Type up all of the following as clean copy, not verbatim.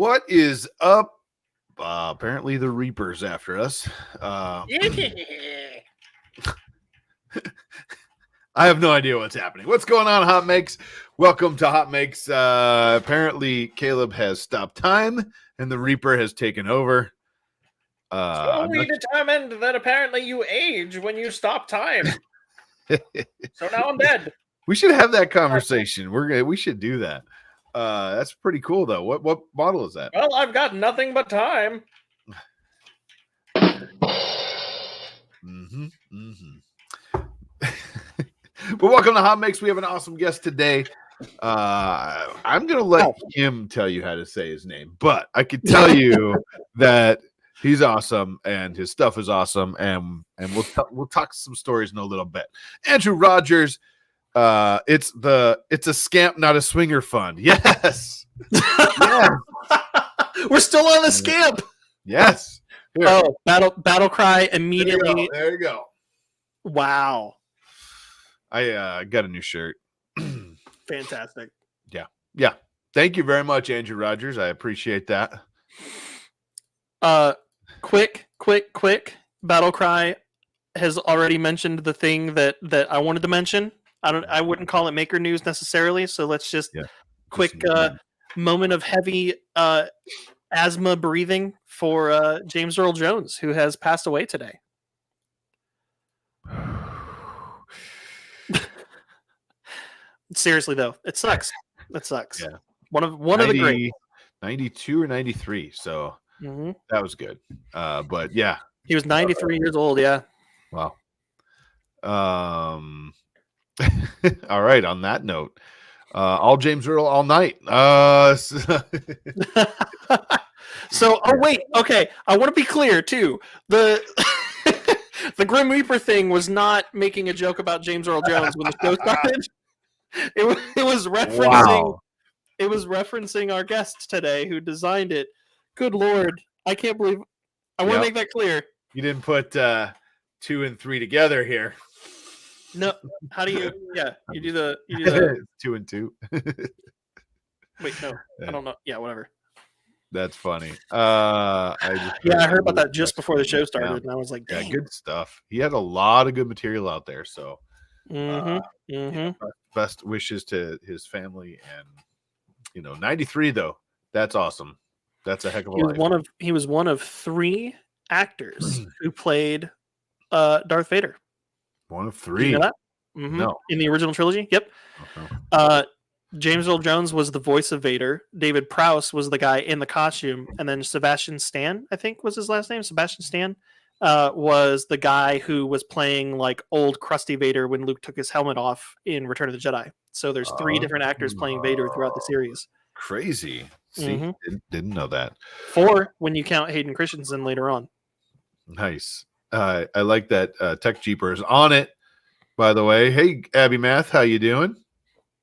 What is up? Apparently the Reaper's after us. I have no idea what's happening. What's going on, Hot Makes? Welcome to Hot Makes. Apparently Caleb has stopped time and the Reaper has taken over. So we determined that apparently you age when you stop time. So now I'm dead. We should have that conversation. We should do that. That's pretty cool though. What model is that? Well, I've got nothing but time. But welcome to Hot Makes. We have an awesome guest today. I'm gonna let him tell you how to say his name, but I can tell you that he's awesome and his stuff is awesome, and we'll talk some stories in a little bit. Andrew Rogers, it's a scamp, not a swinger fund. Yes, yes. We're still on the scamp. Yes. Here. Oh, battle cry immediately. There you go. Wow. I got a new shirt. Fantastic. Yeah. Thank you very much, Andrew Rogers. I appreciate that. Quick. Battle cry has already mentioned the thing that I wanted to mention. I wouldn't call it maker news necessarily. So let's just quick moment of heavy asthma breathing for James Earl Jones, who has passed away today. Seriously though, it sucks. It sucks. Yeah. One of the great 92 or 93. So that was good. But yeah, he was 93 years old. Yeah. Wow. All right. On that note, all James Earl all night. So, wait. Okay. I want to be clear too. The Grim Reaper thing was not making a joke about James Earl Jones when the show started. It was referencing. Wow. It was referencing our guest today who designed it. Good Lord, I can't believe. I want to make that clear. You didn't put 2 and 3 together here. No, how do you? Yeah, you do the 2 and 2. Wait, no, I don't know. Yeah, whatever. That's funny. I heard about that just before the show started, and I was like, dang. Yeah, good stuff. He had a lot of good material out there. So, best wishes to his family, and 93 though. That's awesome. That's a heck of a life. He was one of 3 actors who played Darth Vader. One of 3. You know that? No. In the original trilogy. Yep. Okay. James Earl Jones was the voice of Vader. David Prowse was the guy in the costume, and then Sebastian Stan, I think was his last name. Sebastian Stan was the guy who was playing like old crusty Vader when Luke took his helmet off in Return of the Jedi. So there's 3 different actors playing Vader throughout the series. Crazy. See, didn't know that. 4 when you count Hayden Christensen later on. Nice. I like that Tech Jeepers on it, by the way. Hey, Abby Math, how you doing?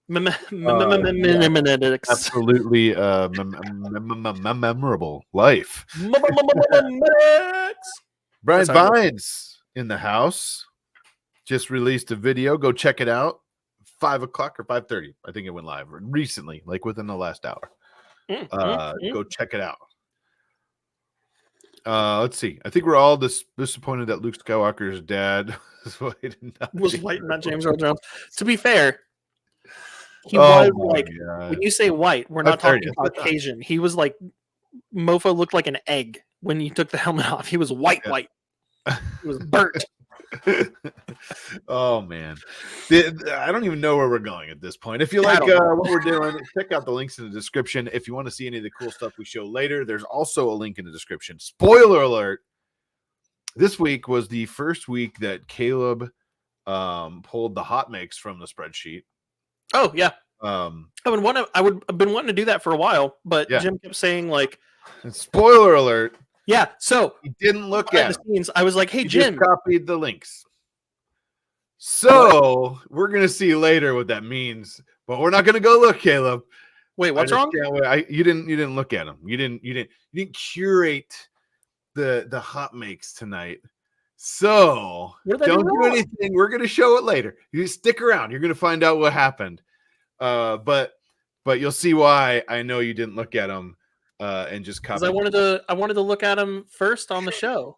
Mimetics. Absolutely memorable life. Brian Vines in the house. Just released a video. Go check it out. 5 o'clock or 5:30. I think it went live recently, like within the last hour. Go check it out. Let's see. I think we're all disappointed that Luke Skywalker's dad was white, not James Earl Jones. To be fair, he was like, when you say white, we're not talking Caucasian. He was like, mofo looked like an egg when you took the helmet off. He was white. He was burnt. Oh man, I don't even know where we're going at this point. If you like what we're doing, check out the links in the description. If you want to see any of the cool stuff we show later, there's also a link in the description. Spoiler alert, this week was the first week that Caleb pulled the hot makes from the spreadsheet. Oh yeah. I've been wanting to do that for a while, but Jim kept saying like, spoiler alert. Yeah, so he didn't look at the scenes. I was like, "Hey, Jim, just copied the links." So we're gonna see later what that means, but we're not gonna go look, Caleb. Wait, what's wrong? You didn't look at them. You didn't curate the hot makes tonight. So don't do anything. We're gonna show it later. You stick around. You're gonna find out what happened. But you'll see why I know you didn't look at them. and just copy. I wanted to look at them first on the show.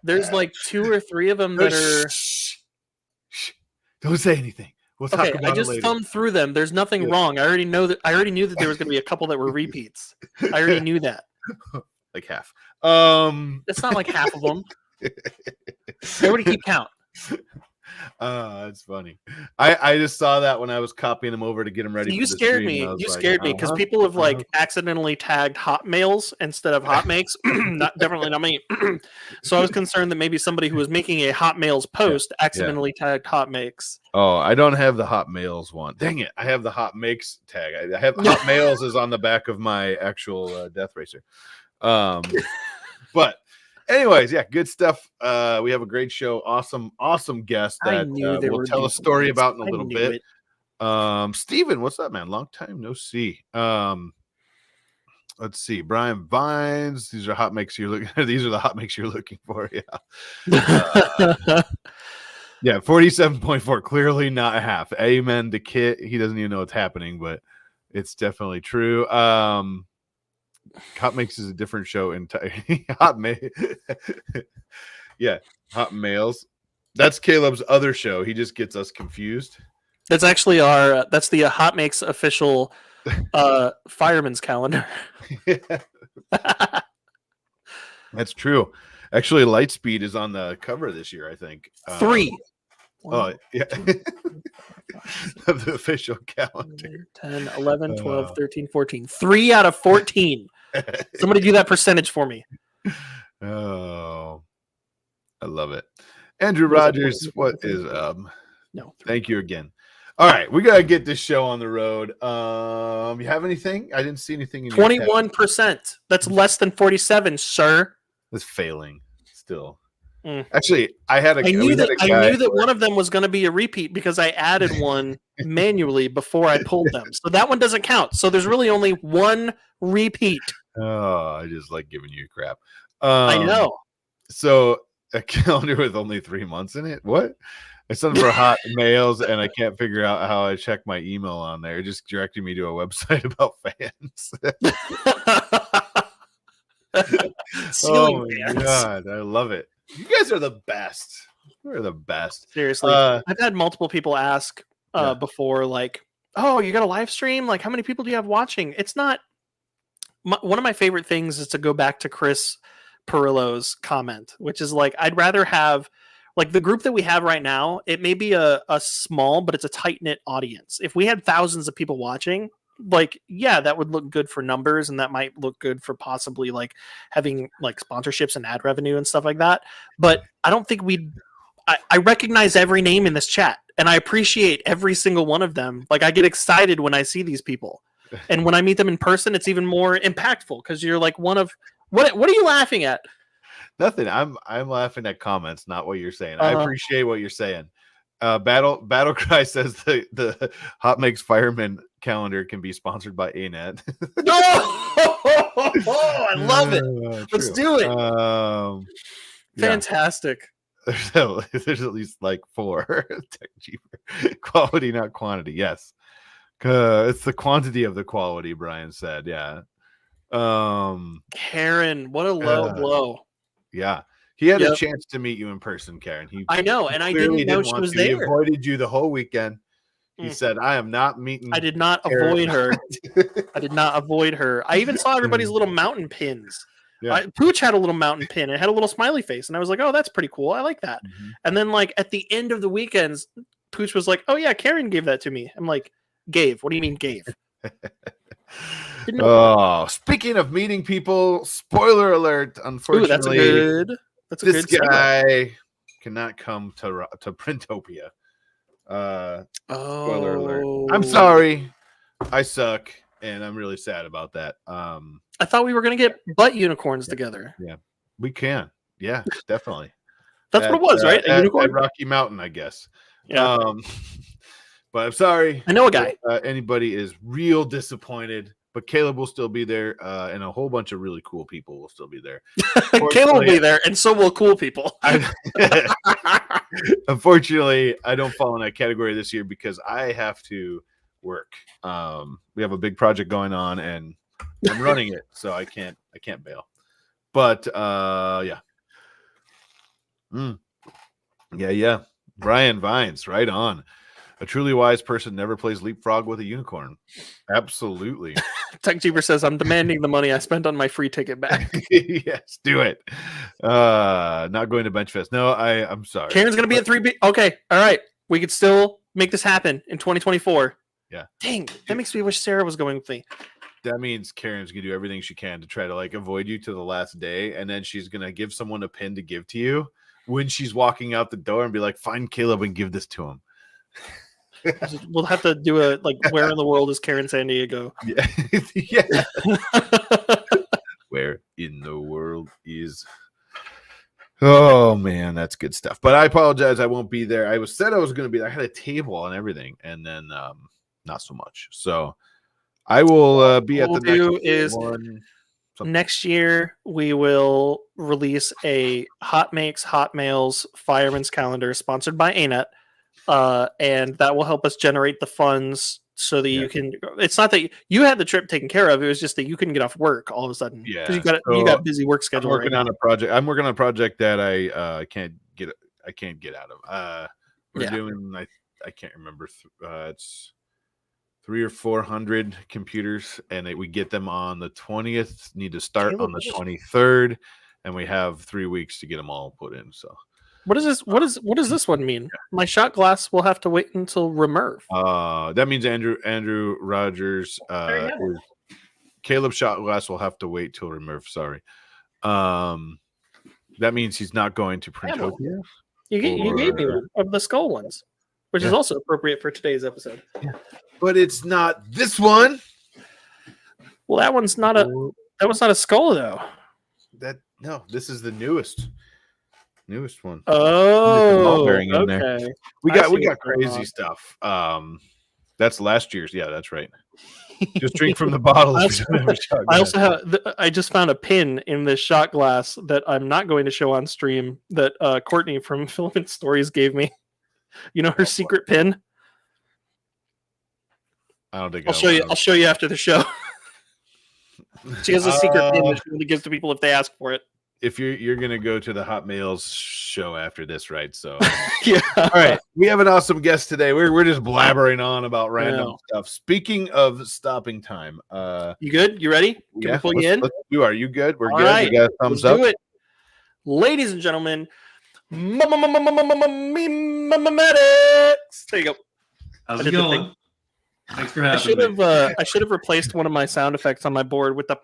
There's like 2 or 3 of them that are. Shh. Don't say anything. We'll talk about it later. I just thumbed through them. There's nothing wrong. I already knew that there was going to be a couple that were repeats. I already knew that. Like half. It's not like half of them. Everybody keep count. That's funny. I just saw that when I was copying them over to get them ready. You scared me. You scared me because people have like accidentally tagged hot mails instead of hot makes. Definitely not me. So I was concerned that maybe somebody who was making a hot mails post accidentally tagged hot makes. Oh, I don't have the hot mails one. Dang it! I have the hot makes tag. I have hot mails is on the back of my actual Death Racer. But. Anyways, yeah, good stuff. We have a great show. Awesome guest that we'll tell a story about in a little bit. Steven, what's up, man? Long time no see. Let's see. Brian Vines. These are hot makes you're looking. These are the hot makes you're looking for. Yeah. Yeah, 47.4. Clearly not a half. Amen to Kit. He doesn't even know what's happening, but it's definitely true. Hot Makes is a different show entirely. Yeah, Hot Males. That's Caleb's other show. He just gets us confused. That's actually that's the Hot Makes official fireman's calendar. That's true. Actually, Lightspeed is on the cover this year, I think. 3. Oh, yeah. Of the official calendar. 10, 11, 12, 13, 14. 3 out of 14. Somebody do that percentage for me. Oh, I love it. Andrew Rogers, what is no? Thank you again. All right, we gotta get this show on the road. You have anything? I didn't see anything in 21%. That's less than 47, sir. That's failing still. Actually, I knew that one of them was going to be a repeat because I added one manually before I pulled them. So that one doesn't count. So there's really only one repeat. Oh, I just like giving you crap. I know. So a calendar with only 3 months in it? What? It's something for hot mails, and I can't figure out how I check my email on there. It just directed me to a website about fans. Oh my God, I love it. You guys are the best. We're the best. Seriously. I've had multiple people ask before, like, oh, you got a live stream? Like, how many people do you have watching? It's not... one of my favorite things is to go back to Chris Perillo's comment, which is like, I'd rather have... like the group that we have right now, it may be a small, but it's a tight-knit audience. If we had thousands of people watching... like, yeah, that would look good for numbers, and that might look good for possibly like having like sponsorships and ad revenue and stuff like that. But I don't think I recognize every name in this chat, and I appreciate every single one of them. Like, I get excited when I see these people, and when I meet them in person, it's even more impactful because you're like one of what are you laughing at? Nothing. I'm laughing at comments, not what you're saying. I appreciate what you're saying. Battle Cry says the Hot Makes Fireman calendar can be sponsored by ANET. No! I love it. Let's do it. Fantastic. There's at least like 4. Quality, not quantity. Yes. It's the quantity of the quality, Brian said. Yeah. Karen, what a low blow. Yeah. He had a chance to meet you in person, Karen. I know, and I didn't know she was there. He avoided you the whole weekend. He said, I am not meeting. I did not avoid her. I did not avoid her. I even saw everybody's little mountain pins. Yeah. Pooch had a little mountain pin. It had a little smiley face. And I was like, oh, that's pretty cool. I like that. Mm-hmm. And then, like, at the end of the weekends, Pooch was like, oh, yeah, Karen gave that to me. I'm like, gave? What do you mean gave? Oh, speaking of meeting people, spoiler alert, unfortunately. Ooh, this guy cannot come to Printopia. Spoiler alert. I'm sorry. I suck, and I'm really sad about that. I thought we were going to get butt unicorns together. Yeah, we can. Yeah, definitely. That's what it was, right? A unicorn? At Rocky Mountain, I guess. Yeah. But I'm sorry. I know a guy. Anybody is real disappointed. But Caleb will still be there, and a whole bunch of really cool people will still be there. Caleb will be there, and so will cool people. Unfortunately, I don't fall in that category this year because I have to work. We have a big project going on, and I'm running it, so I can't bail. But yeah. Yeah. Brian Vines, right on. A truly wise person never plays leapfrog with a unicorn. Absolutely. Tech Jeeper says, I'm demanding the money I spent on my free ticket back. Yes, do it. Not going to Benchfest. No, I'm sorry. Karen's going to be at 3B. Okay. All right. We could still make this happen in 2024. Yeah. Dang. That makes me wish Sarah was going with me. That means Karen's going to do everything she can to try to like avoid you to the last day. And then she's going to give someone a pin to give to you when she's walking out the door and be like, find Caleb and give this to him. We'll have to do a like, where in the world is Karen San Diego? Yeah. Yeah. Where in the world is? Oh man, that's good stuff. But I apologize, I won't be there. I was going to be there. I had a table and everything, and then not so much. So I will be at the next one. Next year we will release a Hot Makes Hot Mails Fireman's Calendar sponsored by ANET. And that will help us generate the funds so that you can. It's not that you had the trip taken care of; it was just that you couldn't get off work all of a sudden. Yeah, you got busy work schedule. I'm working on a project. I'm working on a project that I can't get out of. We're doing. I can't remember. It's 300 or 400 computers, and we get them on the 20th. Need to start on the 23rd, and we have 3 weeks to get them all put in. So. What is this? What does this one mean? My shot glass will have to wait until Remerve. That means Andrew Rogers. Caleb shot glass will have to wait till Remerve. Sorry. That means he's not going to Printopia. You gave me one of the skull ones, which is also appropriate for today's episode. Yeah. But it's not this one. Well, that one's not a skull though. This is the newest one. Oh, in there. We got crazy stuff. That's last year's. Yeah, that's right. Just drink from the bottle. I just found a pin in this shot glass that I'm not going to show on stream that Courtney from Filament Stories gave me. You know her secret pin. I don't think I'll show you. I'll show you after the show. She has a secret pin that she only gives to people if they ask for it. If you're gonna go to the Hot Mails show after this, right? So yeah. All right, we have an awesome guest today. We're just blabbering on about random stuff. Speaking of stopping time, you good? You ready? Can we pull you in? Are you good? We're all good. Right. We got a thumbs up. Do it, ladies and gentlemen. Mimetics. There you go. How's it going? Thanks for having me. I should have replaced one of my sound effects on my board with the.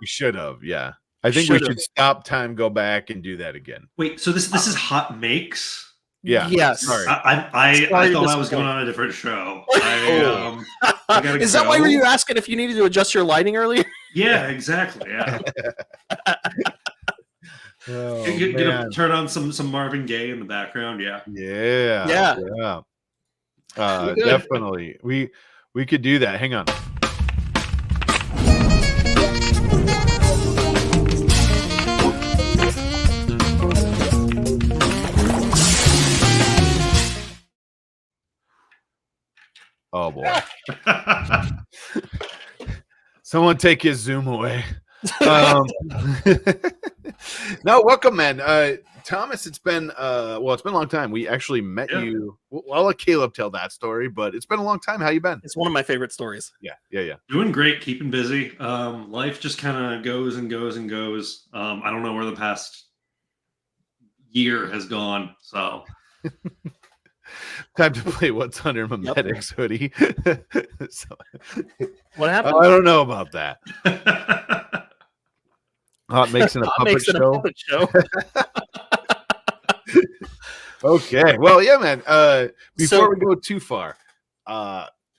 You should have, yeah. I think we should stop time, go back, and do that again. Wait, so this is Hot Makes? Yeah. Yes. Sorry. I thought I was going on a different show. Is that why were you asking if you needed to adjust your lighting earlier? Yeah, exactly. Yeah. Get to turn on some Marvin Gaye in the background. Yeah. Yeah. Definitely. We could do that. Hang on. Oh boy. Someone take his Zoom away. No, welcome, man. Thomas, it's been a long time. We actually met you. Well, I'll let Caleb tell that story, but it's been a long time. How you been? It's one of my favorite stories. Yeah. Doing great, keeping busy. Life just kind of goes and goes and goes. I don't know where the past year has gone, so time to play What's Under Mimetics hoodie. What happened? I don't know about that. Hot Makes in a puppet show. Okay. Well, yeah, man. Before we go too far,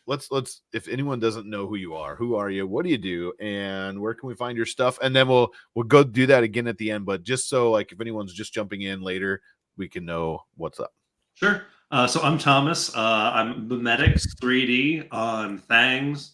let's if anyone doesn't know who you are, who are you? What do you do? And where can we find your stuff? And then we'll go do that again at the end. But just so like if anyone's just jumping in later, we can know what's up. Sure. So I'm Thomas. I'm Mimetics3D on Thangs.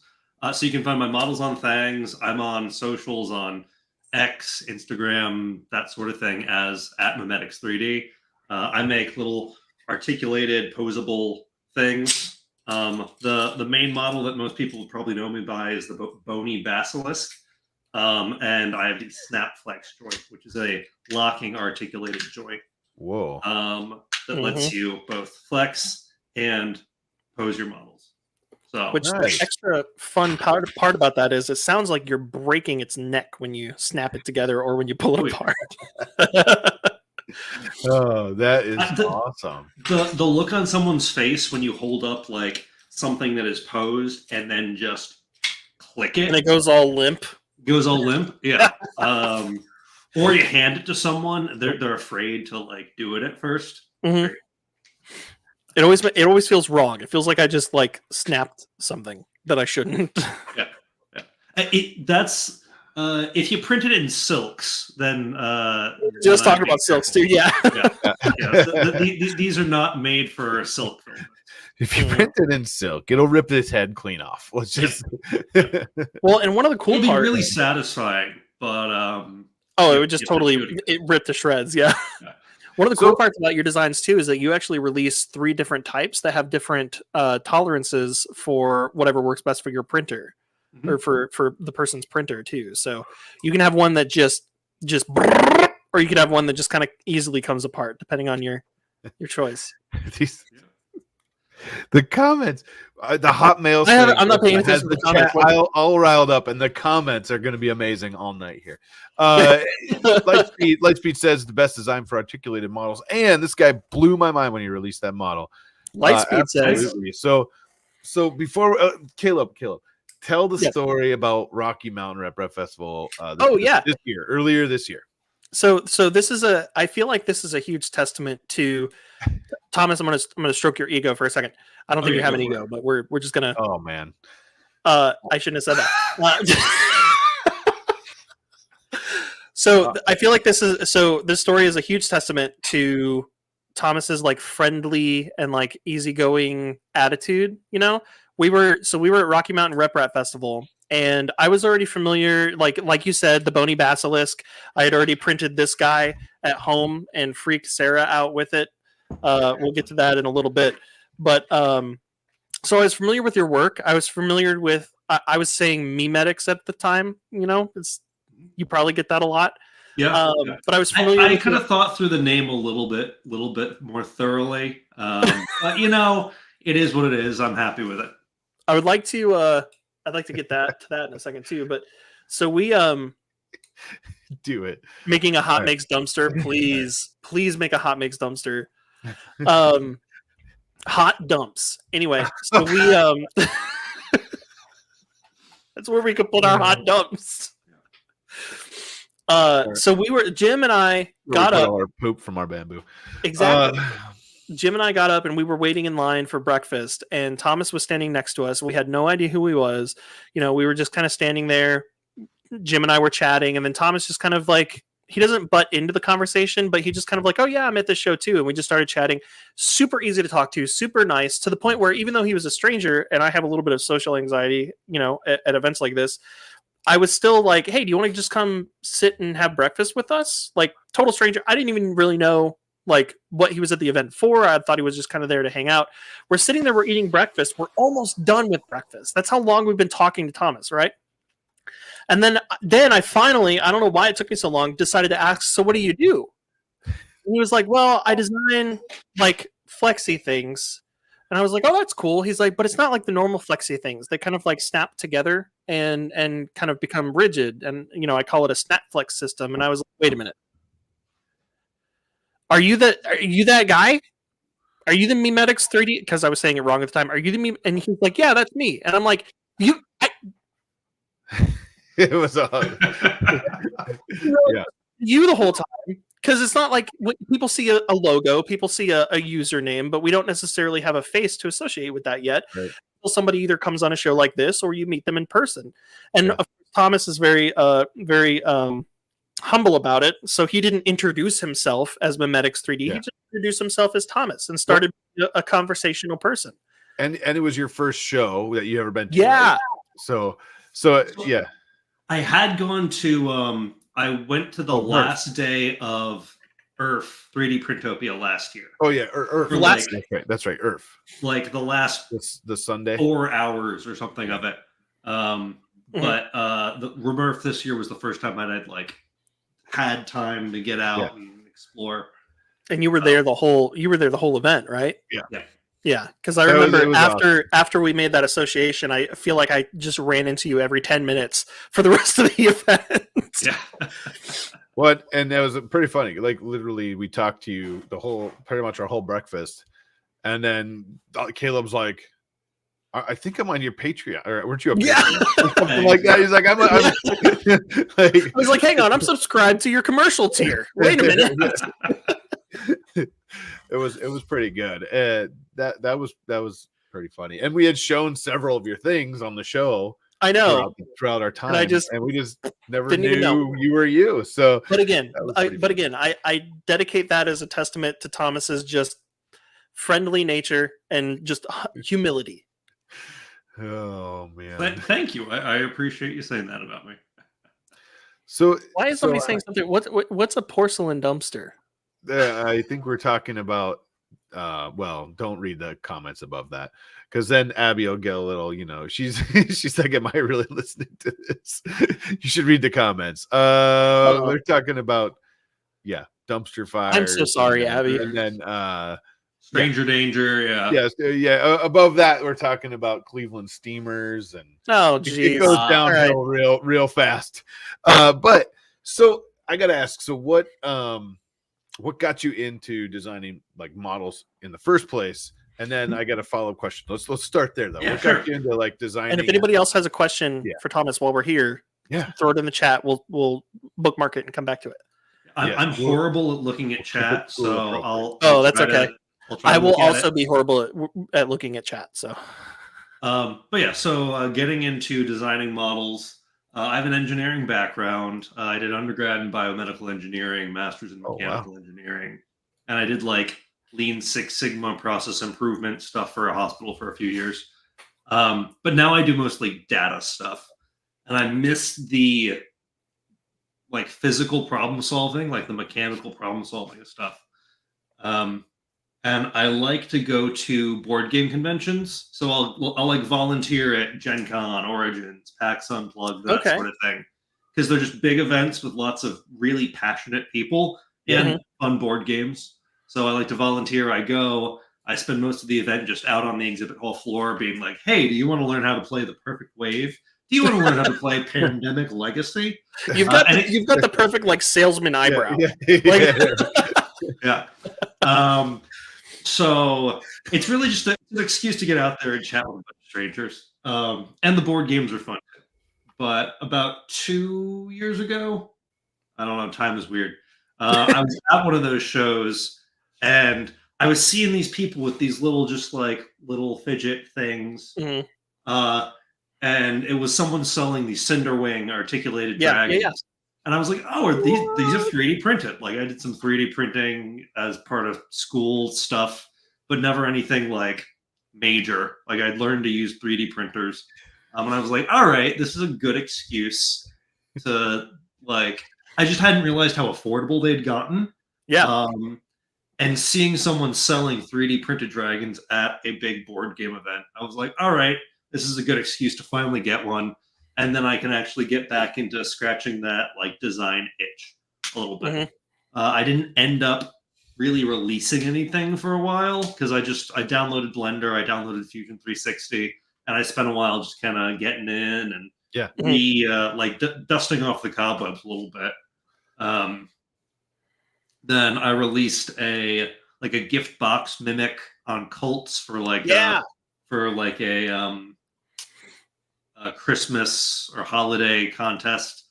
So you can find my models on Thangs. I'm on socials on X, Instagram, that sort of thing as @Mimetics3D. I make little articulated, posable things. The main model that most people would probably know me by is the bony basilisk. And I have the snap flex joint, which is a locking articulated joint. Whoa. That lets you both flex and pose your models. So, which the extra fun part about that is it sounds like you're breaking its neck when you snap it together or when you pull it apart. Oh, that is awesome. The look on someone's face when you hold up like something that is posed and then just click it. And it goes all limp. Yeah. Or you hand it to someone, they're afraid to like do it at first. Mm-hmm. It always feels wrong. It feels like I just like snapped something that I shouldn't. Yeah. That's if you print it in silks, then just talking about silks too. Yeah. These are not made for silk filament. If you print it in silk, it'll rip this head clean off. Let's just. Well, and one of the cool It'll parts, be really satisfying, but it would just totally rip to shreds. Yeah. One of the cool parts about your designs too is that you actually release 3 different types that have different tolerances for whatever works best for your printer, or for the person's printer too. So you can have one that just, or you could have one that just kind of easily comes apart, depending on your choice. The comments, the Hotmail. I'm not paying attention to the comments. All riled up, and the comments are going to be amazing all night here. Lightspeed says the best design for articulated models, and this guy blew my mind when he released that model. Lightspeed says so. Before Caleb, tell the story about Rocky Mountain Rep Festival. Earlier this year. So this is I feel like this is a huge testament to Thomas. I'm gonna stroke your ego for a second. I don't think you have an ego, but we're just gonna. Oh man, I shouldn't have said that. I feel like this story is a huge testament to Thomas's like friendly and like easygoing attitude. You know, we were at Rocky Mountain Rep Rat Festival. And I was already familiar, like you said, the bony basilisk. I had already printed this guy at home and freaked Sarah out with it. We'll get to that in a little bit. But so I was familiar with your work. I was familiar with. I was saying Mimetics at the time. You know, you probably get that a lot. Yeah. But I was familiar. I could have thought through the name a little bit more thoroughly. But you know, it is what it is. I'm happy with it. I would like to. I'd like to get to that in a second too, but so we do it. Making a hot makes dumpster, please make a hot makes dumpster. Hot dumps. Anyway, so we that's where we could put our hot dumps. So Jim and I got up our poop from our bamboo. Exactly. Jim and I got up and we were waiting in line for breakfast, and Thomas was standing next to us. We had no idea who he was. You know, we were just kind of standing there. Jim and I were chatting, and then Thomas just kind of like, he doesn't butt into the conversation, but he just kind of like, oh yeah, I'm at this show too. And we just started chatting. Super easy to talk to, super nice, to the point where even though he was a stranger and I have a little bit of social anxiety, you know, at events like this, I was still like, hey, do you want to just come sit and have breakfast with us? Like, total stranger. I didn't even really know like what he was at the event for. I thought he was just kind of there to hang out. We're sitting there, we're eating breakfast. We're almost done with breakfast. That's how long we've been talking to Thomas, right? And then I finally, I don't know why it took me so long, decided to ask, so what do you do? And he was like, well, I design like Flexy things. And I was like, oh, that's cool. He's like, but it's not like the normal Flexy things. They kind of like snap together and kind of become rigid. And, you know, I call it a snap flex system. And I was like, wait a minute. Are you that guy? Are you the Mimetics3D? Because I was saying it wrong at the time. Are you the meme? And he's like, yeah, that's me. And I'm like, it was you the whole time. Because it's not like people see a logo, people see a username, but we don't necessarily have a face to associate with that yet. Right. Somebody either comes on a show like this or you meet them in person. And Thomas is very humble about it, so he didn't introduce himself as Mimetics3D. He just introduced himself as Thomas and started a conversational person. And it was your first show that you ever been to. Yeah. Right? So yeah. I had gone to I went to the last day of Earth 3D Printopia last year. Oh yeah, Earth. For like, That's right. Earth. Like the last the Sunday 4 hours or something of it. But the Rebirth this year was the first time I'd like had time to get out and explore. And you were there the whole event, right? Yeah. Yeah, because I remember after we made that association, I feel like I just ran into you every 10 minutes for the rest of the event. Yeah. What? And that was pretty funny. Like literally, we talked to you pretty much our whole breakfast, and then Caleb's like, "I think I'm on your Patreon, or weren't you? Something like that." He's like, "I'm." I was like, "Hang on, I'm subscribed to your commercial tier. Wait a minute." It was pretty good. That was pretty funny, and we had shown several of your things on the show. I know throughout our time, and we just never didn't even know you were you. So, but again, I dedicate that as a testament to Thomas's just friendly nature and just humility. Oh man, thank you. I appreciate you saying that about me. So why is somebody saying something? What's a porcelain dumpster? I think we're talking about. Well, don't read the comments above that, because then Abby will get a little, she's like, "Am I really listening to this?" You should read the comments. We're talking about dumpster fire. I'm so sorry, Abby. And then stranger danger. Yeah. Above that, we're talking about Cleveland Steamers, and geez, it goes downhill real fast. But so I gotta ask, so what got you into designing like models in the first place? And then I got a follow-up question. Let's start there though. What got you into like designing? And if anybody else has a question for Thomas while we're here, throw it in the chat. We'll bookmark it and come back to it. I'm horrible at looking at chat, so I'll. Oh, that's okay. I will also be horrible at looking at chat. So, but yeah, so getting into designing models. I have an engineering background. I did undergrad in biomedical engineering, master's in mechanical engineering, and I did like Lean Six Sigma process improvement stuff for a hospital for a few years. But now I do mostly data stuff, and I miss the like physical problem solving, like the mechanical problem solving stuff. And I like to go to board game conventions. So I'll like volunteer at Gen Con, Origins, PAX Unplugged, that sort of thing. Because they're just big events with lots of really passionate people and fun board games. So I like to volunteer. I go. I spend most of the event just out on the exhibit hall floor being like, "Hey, do you want to learn how to play the perfect wave? Do you want to learn how to play Pandemic Legacy?" You've got the perfect like salesman eyebrow. Yeah. So it's really just an excuse to get out there and chat with a bunch of strangers. And the board games are fun. But about 2 years ago, I don't know, time is weird. I was at one of those shows, and I was seeing these people with these little fidget things. And it was someone selling these Cinderwing articulated dragons. Yeah. And I was like, "Oh, these are 3D printed." Like I did some 3D printing as part of school stuff, but never anything like major. Like I'd learned to use 3D printers. And I was like, "All right, this is a good excuse to like." I just hadn't realized how affordable they'd gotten. Yeah. And seeing someone selling 3D printed dragons at a big board game event, I was like, "All right, this is a good excuse to finally get one." And then I can actually get back into scratching that like design itch a little bit. I didn't end up really releasing anything for a while because I downloaded Blender, I downloaded Fusion 360, and I spent a while just kind of getting in and dusting off the cobwebs a little bit. Then I released a gift box mimic on Cults for a Christmas or holiday contest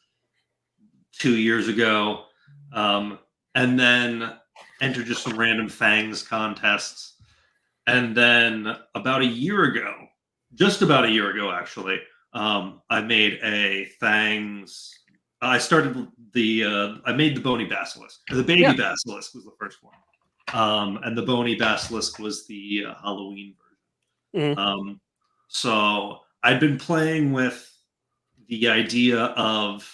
2 years ago, and then entered just some random Fangs contests. And then about a year ago actually, I made a Fangs. I made the Bony Basilisk. The Baby Basilisk was the first one, and the Bony Basilisk was the Halloween version. So I'd been playing with the idea of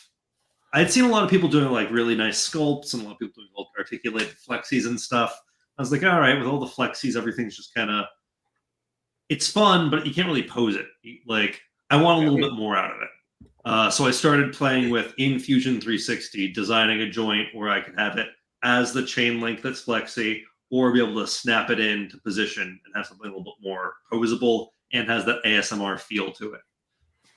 I'd seen a lot of people doing like really nice sculpts and a lot of people doing articulated flexies and stuff. I was like, all right, with all the flexies, everything's just kind of, it's fun, but you can't really pose it. Like, I want a little bit more out of it. So I started playing with in Fusion 360, designing a joint where I could have it as the chain link that's flexy, or be able to snap it into position and have something a little bit more posable and has that ASMR feel to it.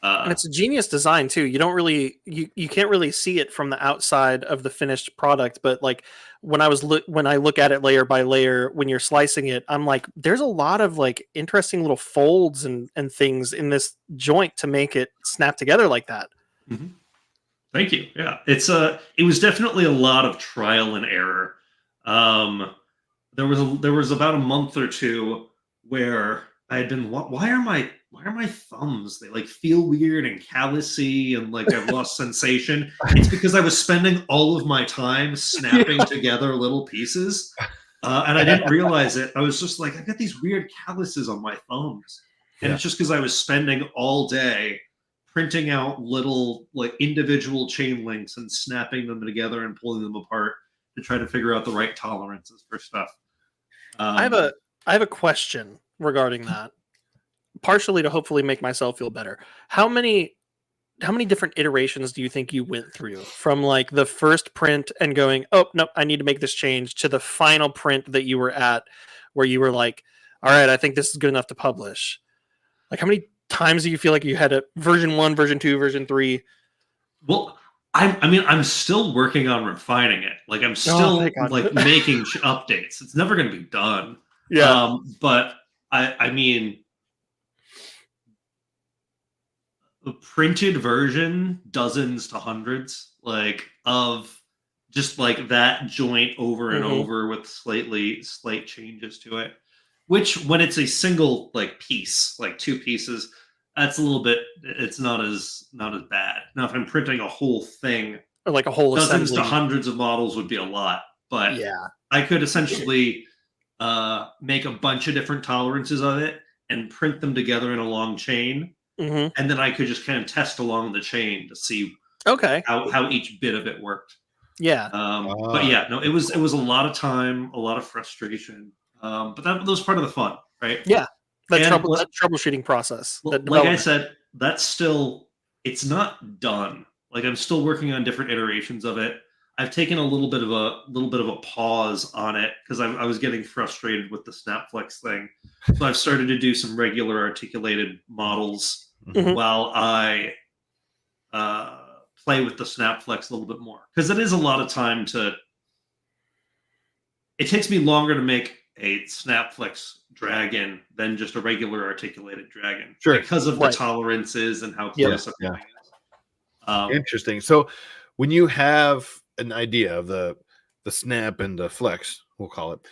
And it's a genius design too. You don't really, you can't really see it from the outside of the finished product, but like when I look at it layer by layer, when you're slicing it, I'm like, there's a lot of like interesting little folds and things in this joint to make it snap together like that. Mm-hmm. Thank you. Yeah, it was definitely a lot of trial and error. There was about a month or two where I had been, why are my thumbs, they like feel weird and callousy and like I've lost sensation. It's because I was spending all of my time snapping together little pieces, and I didn't realize it. I was just like, I've got these weird calluses on my thumbs, and it's just because I was spending all day printing out little like individual chain links and snapping them together and pulling them apart to try to figure out the right tolerances for stuff. I have a question regarding that, partially to hopefully make myself feel better. How many different iterations do you think you went through from like the first print and going, oh no, I need to make this change, to the final print that you were at where you were like, all right, I think this is good enough to publish? Like, how many times do you feel like you had a version 1, version 2, version 3? Well, I'm still working on refining it. Like, I'm still like making updates. It's never going to be done. Yeah. But I mean, the printed version, dozens to hundreds, like of just like that joint over and over with slight changes to it. Which, when it's a single like piece, like 2 pieces, that's a little bit. It's not as bad. Now, if I'm printing a whole thing, or like a whole dozens assembly, to hundreds of models would be a lot. But yeah, I could essentially make a bunch of different tolerances of it and print them together in a long chain, and then I could just kind of test along the chain to see how each bit of it worked. Yeah. But yeah, no, it was a lot of time, a lot of frustration. But that was part of the fun, right? Yeah. That troubleshooting process. Like I said, it's not done. Like, I'm still working on different iterations of it. I've taken a little bit of a pause on it because I was getting frustrated with the Snapflex thing. So I've started to do some regular articulated models while I play with the Snapflex a little bit more, because it is a lot of time it takes me longer to make a Snapflex dragon than just a regular articulated dragon, because of the tolerances and how close everything is. Interesting. So when you have an idea of the snap and the flex, we'll call it,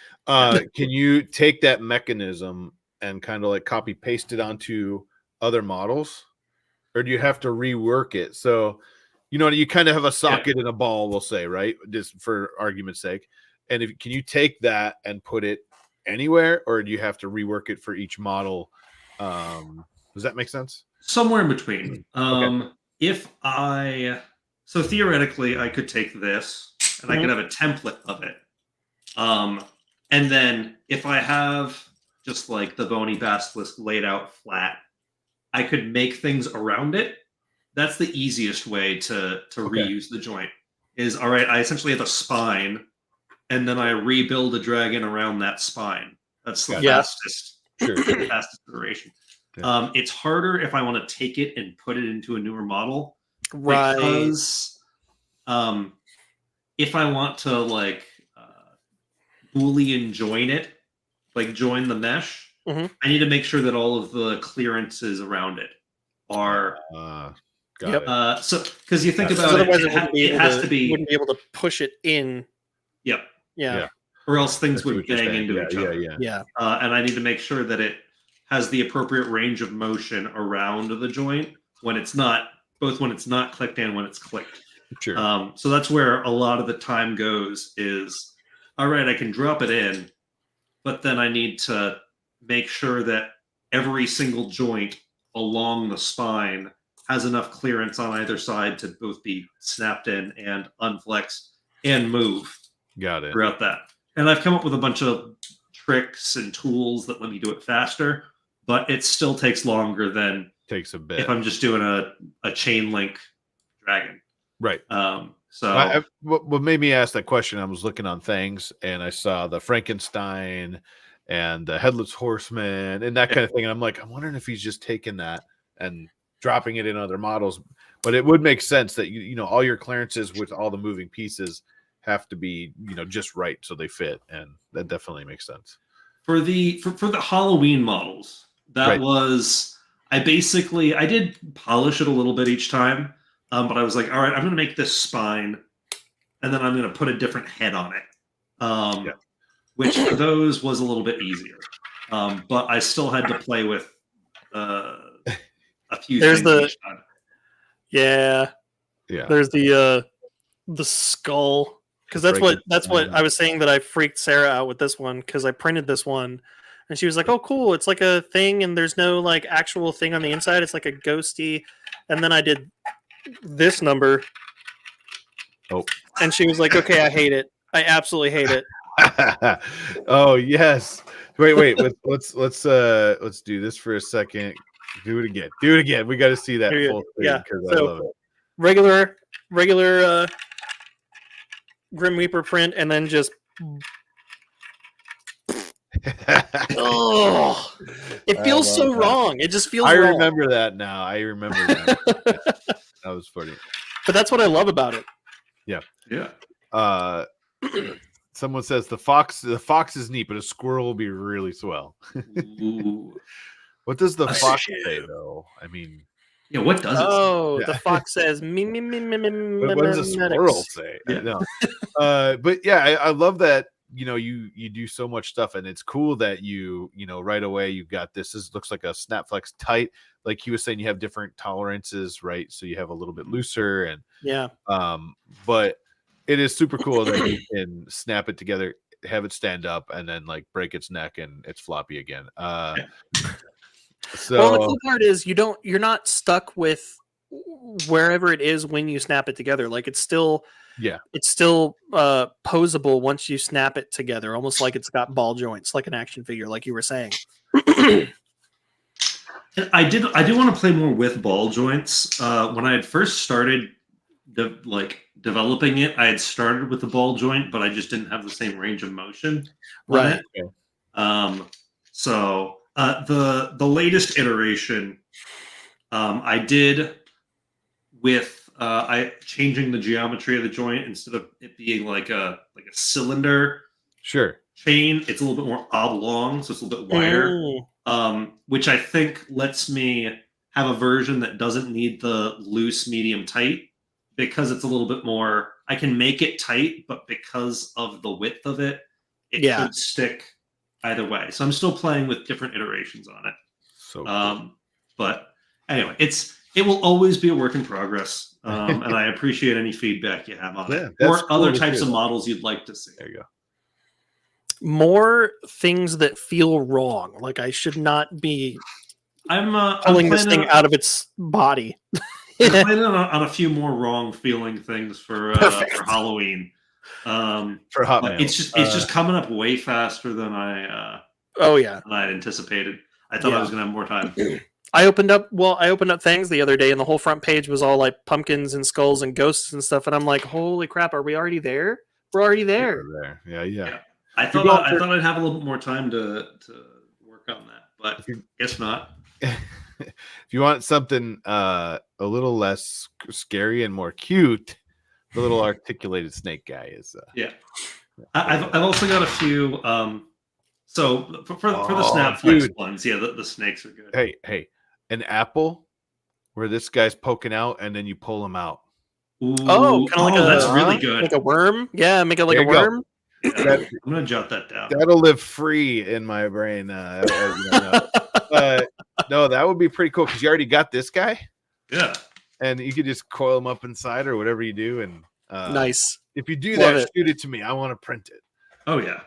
can you take that mechanism and kind of like copy paste it onto other models, or do you have to rework it? So, you kind of have a socket and a ball, we'll say, right? Just for argument's sake. And can you take that and put it anywhere, or do you have to rework it for each model? Does that make sense? Somewhere in between. So theoretically, I could take this and I could have a template of it. And then if I have just like the bony basilisk laid out flat, I could make things around it. That's the easiest way to reuse the joint. Is, all right, I essentially have a spine, and then I rebuild a dragon around that spine. That's the fastest iteration. Yeah. It's harder if I want to take it and put it into a newer model. Right. Because if I want to like Boolean join it, like join the mesh, I need to make sure that all of the clearances around it are so, because you think about it, it has to be, wouldn't be able to push it in. Yeah. Or else things would bang into each other. Yeah. And I need to make sure that it has the appropriate range of motion around the joint when it's not clicked and when it's clicked. Sure. So that's where a lot of the time goes is, all right, I can drop it in, but then I need to make sure that every single joint along the spine has enough clearance on either side to both be snapped in and unflexed and move Got it. throughout that. And I've come up with a bunch of tricks and tools that let me do it faster, but it still takes longer than Takes a bit. if I'm just doing a chain link dragon. Right. So what made me ask that question, I was looking on things and I saw the Frankenstein and the Headless Horseman and that kind of thing. And I'm like, I'm wondering if he's just taking that and dropping it in other models. But it would make sense that you know all your clearances with all the moving pieces have to be, you know, just right so they fit, and that definitely makes sense. for the Halloween models, that Right. was I did polish it a little bit each time, but I was like, all right, I'm going to make this spine, and then I'm going to put a different head on it, which for those was a little bit easier, but I still had to play with a few There's things each time. Yeah. There's the skull, because that's what I was saying, that I freaked Sarah out with this one because I printed this one and she was like, oh cool, it's like a thing and there's no like actual thing on the inside, it's like a ghosty. And then I did this number and she was like, okay, I hate it, I absolutely hate it. Oh yes. Wait, let's do this for a second. Do it again. We got to see that full thing, because I love it. Regular Grim Reaper print, and then just oh, it feels so wrong. It just feels wrong. Remember that now. I remember that. That was funny. But that's what I love about it. Yeah. Someone says the fox is neat, but a squirrel will be really swell. Ooh. What does the fox say though? I mean, yeah, what does it say? The fox says what does the squirrel say? Yeah. No. But yeah, I love that, you know, you do so much stuff, and it's cool that you know right away you got this. This looks like a Snapflex tight. Like he was saying, you have different tolerances, right? So you have a little bit looser, and but it is super cool that you can snap it together, have it stand up, and then like break its neck and it's floppy again. So the cool part is you're not stuck with wherever it is when you snap it together. Like it's still posable once you snap it together, almost like it's got ball joints, like an action figure, like you were saying. I do want to play more with ball joints. When I had first started developing it, I had started with the ball joint, but I just didn't have the same range of motion. Right. So the latest iteration, I did with changing the geometry of the joint. Instead of it being like a cylinder chain, it's a little bit more oblong, so it's a little bit wider, which I think lets me have a version that doesn't need the loose, medium, tight, because it's a little bit more. I can make it tight, but because of the width of it, it should stick either way. So I'm still playing with different iterations on it. So cool. But anyway, it will always be a work in progress, and I appreciate any feedback you have on it, or cool other types of models you'd like to see. There you go. More things that feel wrong. Like I should not be pulling this thing out of its body. I'm planning on a few more wrong feeling things for Halloween. For Hot Mail. It's just coming up way faster than I had anticipated. I thought I was gonna have more time. I opened up things the other day, and the whole front page was all like pumpkins and skulls and ghosts and stuff, and I'm like, holy crap, are we already there? We're already there. Yeah. I thought I'd have a little bit more time to work on that, but guess not. If you want something a little less scary and more cute, the little articulated snake guy is. I've also got a few. So for the Snapflex ones, the snakes are good. Hey, an apple where this guy's poking out and then you pull him out. Ooh, kind of like that's really good. Like a worm. Yeah, make it like a worm. Yeah, I'm gonna jot that down. That'll live free in my brain. No, that would be pretty cool because you already got this guy. Yeah, and you could just coil him up inside or whatever you do. And nice. If you do that, shoot it to me. I want to print it. Oh yeah.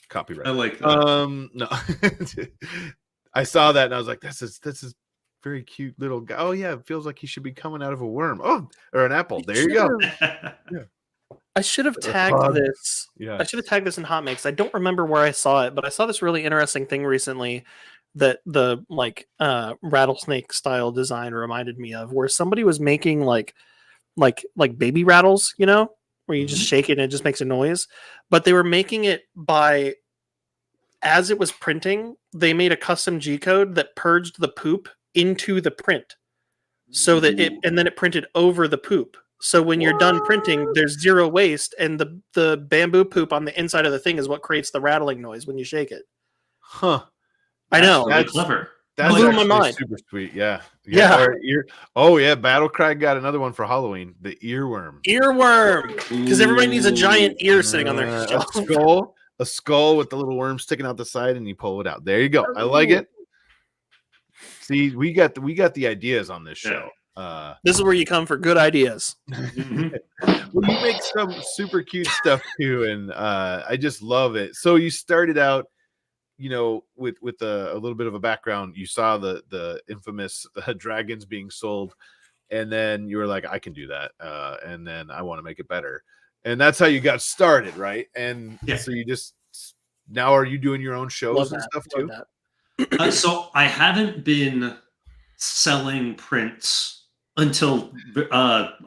Copyright. I like that. No. I saw that and I was like, this is very cute little guy. Oh yeah, it feels like he should be coming out of a worm. Oh, or an apple. There you go. I should have A tagged bug. this. Yeah. I should have tagged this in Hot Mix. I don't remember where I saw it, but I saw this really interesting thing recently that the rattlesnake style design reminded me of, where somebody was making like baby rattles, you know, where you just shake it and it just makes a noise. But they were making it by, as it was printing, they made a custom G code that purged the poop into the print, so that and then it printed over the poop. So when you're done printing, there's zero waste, and the bamboo poop on the inside of the thing is what creates the rattling noise when you shake it. Huh. I know. Really clever. That's blew my actually mind. super sweet. Yeah. Yeah. Oh yeah, Battlecry got another one for Halloween. The earworm. Earworm, because everybody needs a giant ear sitting on their A shelf. skull with the little worm sticking out the side, and you pull it out. There you go. I like it. See, we got the ideas on this show. This is where you come for good ideas. Well, you make some super cute stuff too, and I just love it. So you started out, you know, with a little bit of a background. You saw the infamous dragons being sold, and then you were like, I can do that, and then I want to make it better, and that's how you got started, right? And so you just now are you doing your own shows and stuff too? So I haven't been selling prints until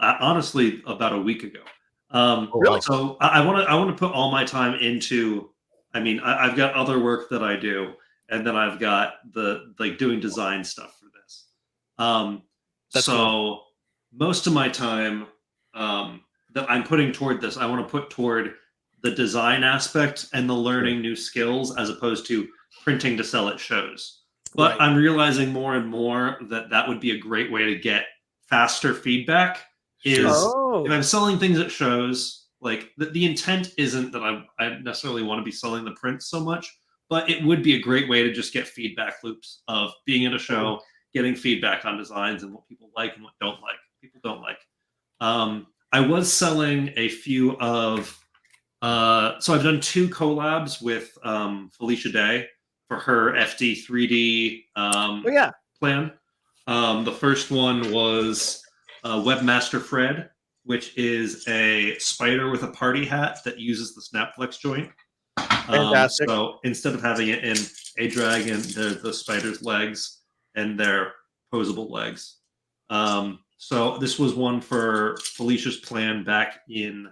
honestly about a week ago. Wow. So I want to put all my time into. I mean, I've got other work that I do, and then I've got the doing design stuff for this. So cool. Most of my time that I'm putting toward this, I want to put toward the design aspect and the learning new skills, as opposed to printing to sell at shows. But I'm realizing more and more that would be a great way to get faster feedback. Is if I'm selling things at shows, like the intent isn't that I necessarily want to be selling the prints so much, but it would be a great way to just get feedback loops of being at a show, getting feedback on designs and what people like and what people don't like. I was selling a few of, so I've done 2 collabs with Felicia Day for her FD3D plan. The first one was Webmaster Fred, which is a spider with a party hat that uses the Snapflex joint. Fantastic. So instead of having it in a dragon, there's the spider's legs and their posable legs. So this was one for Felicia's plan back in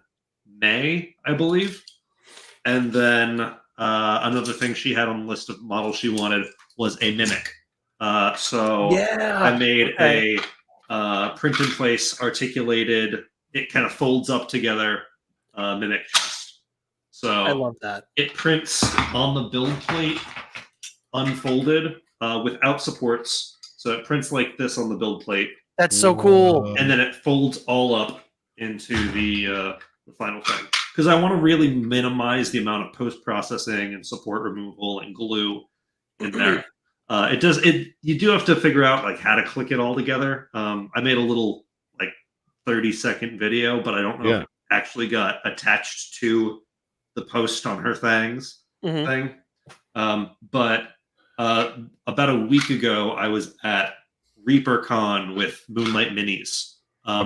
May, I believe. And then another thing she had on the list of models she wanted was a mimic. I made a print in place articulated, it kind of folds up together mimic chest. So I love that. It prints on the build plate unfolded without supports. So it prints like this on the build plate. That's so cool. And then it folds all up into the final thing. Because I want to really minimize the amount of post-processing and support removal and glue in there. You do have to figure out like how to click it all together. I made a little like 30-second video, but I don't know if it actually got attached to the post on her things thing. But about a week ago, I was at ReaperCon with Moonlight Minis,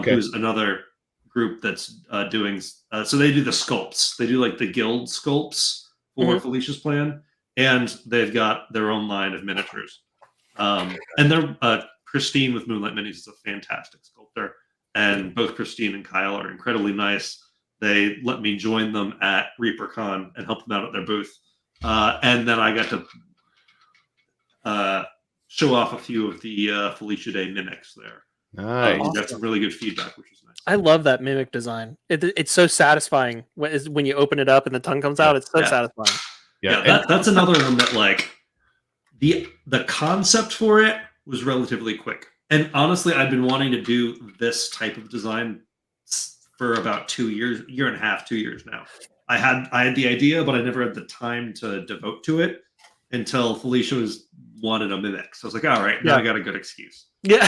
who's another group that's doing. So they do the sculpts. They do like the guild sculpts for Felicia's plan, and they've got their own line of miniatures. And they're Christine with Moonlight Minis is a fantastic sculptor, and both Christine and Kyle are incredibly nice. They let me join them at ReaperCon and help them out at their booth, and then I got to show off a few of the Felicia Day mimics there. Nice. Got some really good feedback, which is nice. I love that mimic design. It's so satisfying when you open it up and the tongue comes out. It's so satisfying. Yeah, that's another one that like the concept for it was relatively quick. And honestly, I've been wanting to do this type of design for about 2 years, year and a half, 2 years now. I had the idea, but I never had the time to devote to it until Felicia wanted a mimic. So I was like, all right, now I got a good excuse. Yeah.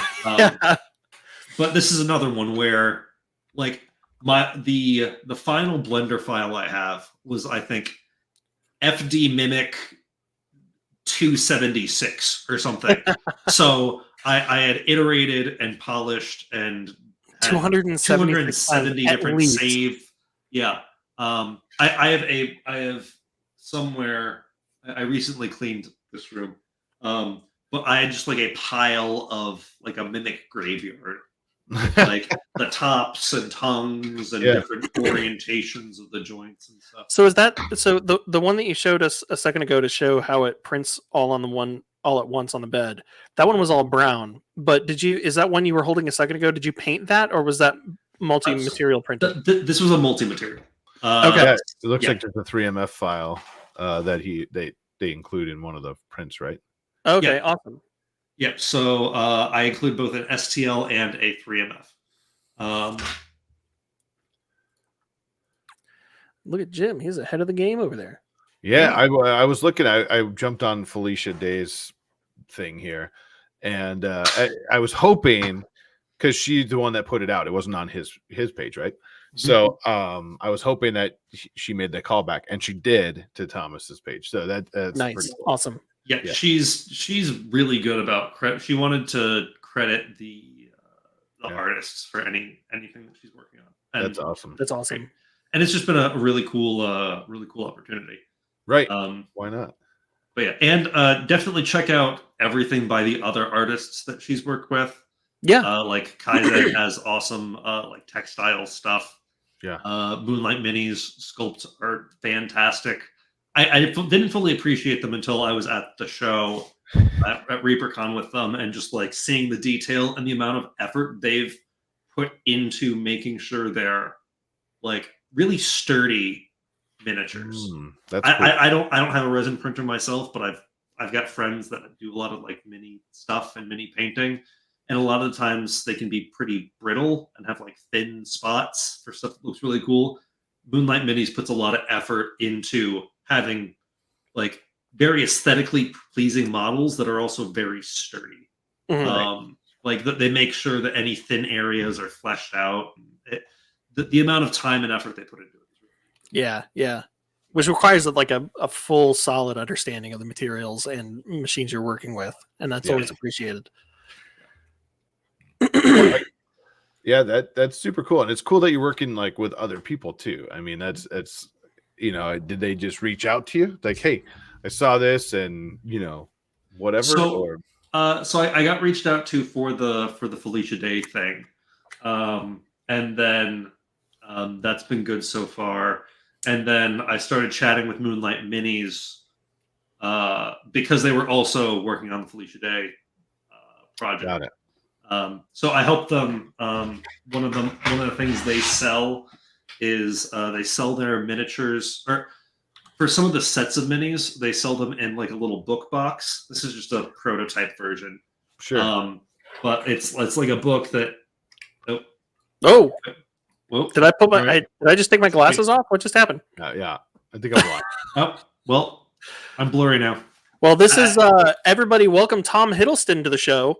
But this is another one where like the final Blender file I have was, I think, FD Mimic 276 or something. So I had iterated and polished and had 270 different save. Yeah. I have somewhere. I recently cleaned this room, but I had just like a pile of like a mimic graveyard, like the tops and tongues and different orientations of the joints and stuff. So is that the one that you showed us a second ago to show how it prints all at once on the bed? That one was all brown. But is that one you were holding a second ago? Did you paint that, or was that multi-material printed? This was a multi-material. Okay. Yeah, it looks like there's a 3MF file that they include in one of the prints, right? Okay, awesome. Yep. So I include both an STL and a 3MF. Look at Jim; he's ahead of the game over there. Yeah, I was looking. I jumped on Felicia Day's thing here, and I was hoping, because she's the one that put it out. It wasn't on his page, right? So I was hoping that she made the callback, and she did to Thomas's page. So that's nice, pretty cool. Awesome. Yeah, she's really good about credit. She wanted to credit the artists for anything that she's working on. And that's awesome. That's awesome. And it's just been a really cool opportunity. Right. Why not? But yeah, and definitely check out everything by the other artists that she's worked with. Yeah. Like Kaizen has awesome like textile stuff. Yeah. Moonlight Minis sculpts are fantastic. I didn't fully appreciate them until I was at the show at ReaperCon with them, and just like seeing the detail and the amount of effort they've put into making sure they're like really sturdy miniatures. That's cool. I don't have a resin printer myself, but I've got friends that do a lot of like mini stuff and mini painting, and a lot of the times they can be pretty brittle and have like thin spots for stuff that looks really cool. Moonlight Minis puts a lot of effort into having like very aesthetically pleasing models that are also very sturdy. Like they make sure that any thin areas are fleshed out. The amount of time and effort they put into it. Yeah. Which requires like a full, solid understanding of the materials and machines you're working with, and that's always appreciated. Yeah, that's super cool, and it's cool that you're working like with other people too. I mean, that's did they just reach out to you like, hey, I saw this, and whatever? So I got reached out to for the Felicia Day thing, and then that's been good so far. And then I started chatting with Moonlight Minis because they were also working on the Felicia Day project. Got it. So I helped them. One of the things they sell is they sell their miniatures, or for some of the sets of minis, they sell them in like a little book box. This is just a prototype version. Sure. But it's like a book that. Oh. Whoa. Did I just take my glasses off? What just happened? Yeah, I think I'm blind. Oh, well, I'm blurry now. Well, this is everybody. Welcome Tom Hiddleston to the show.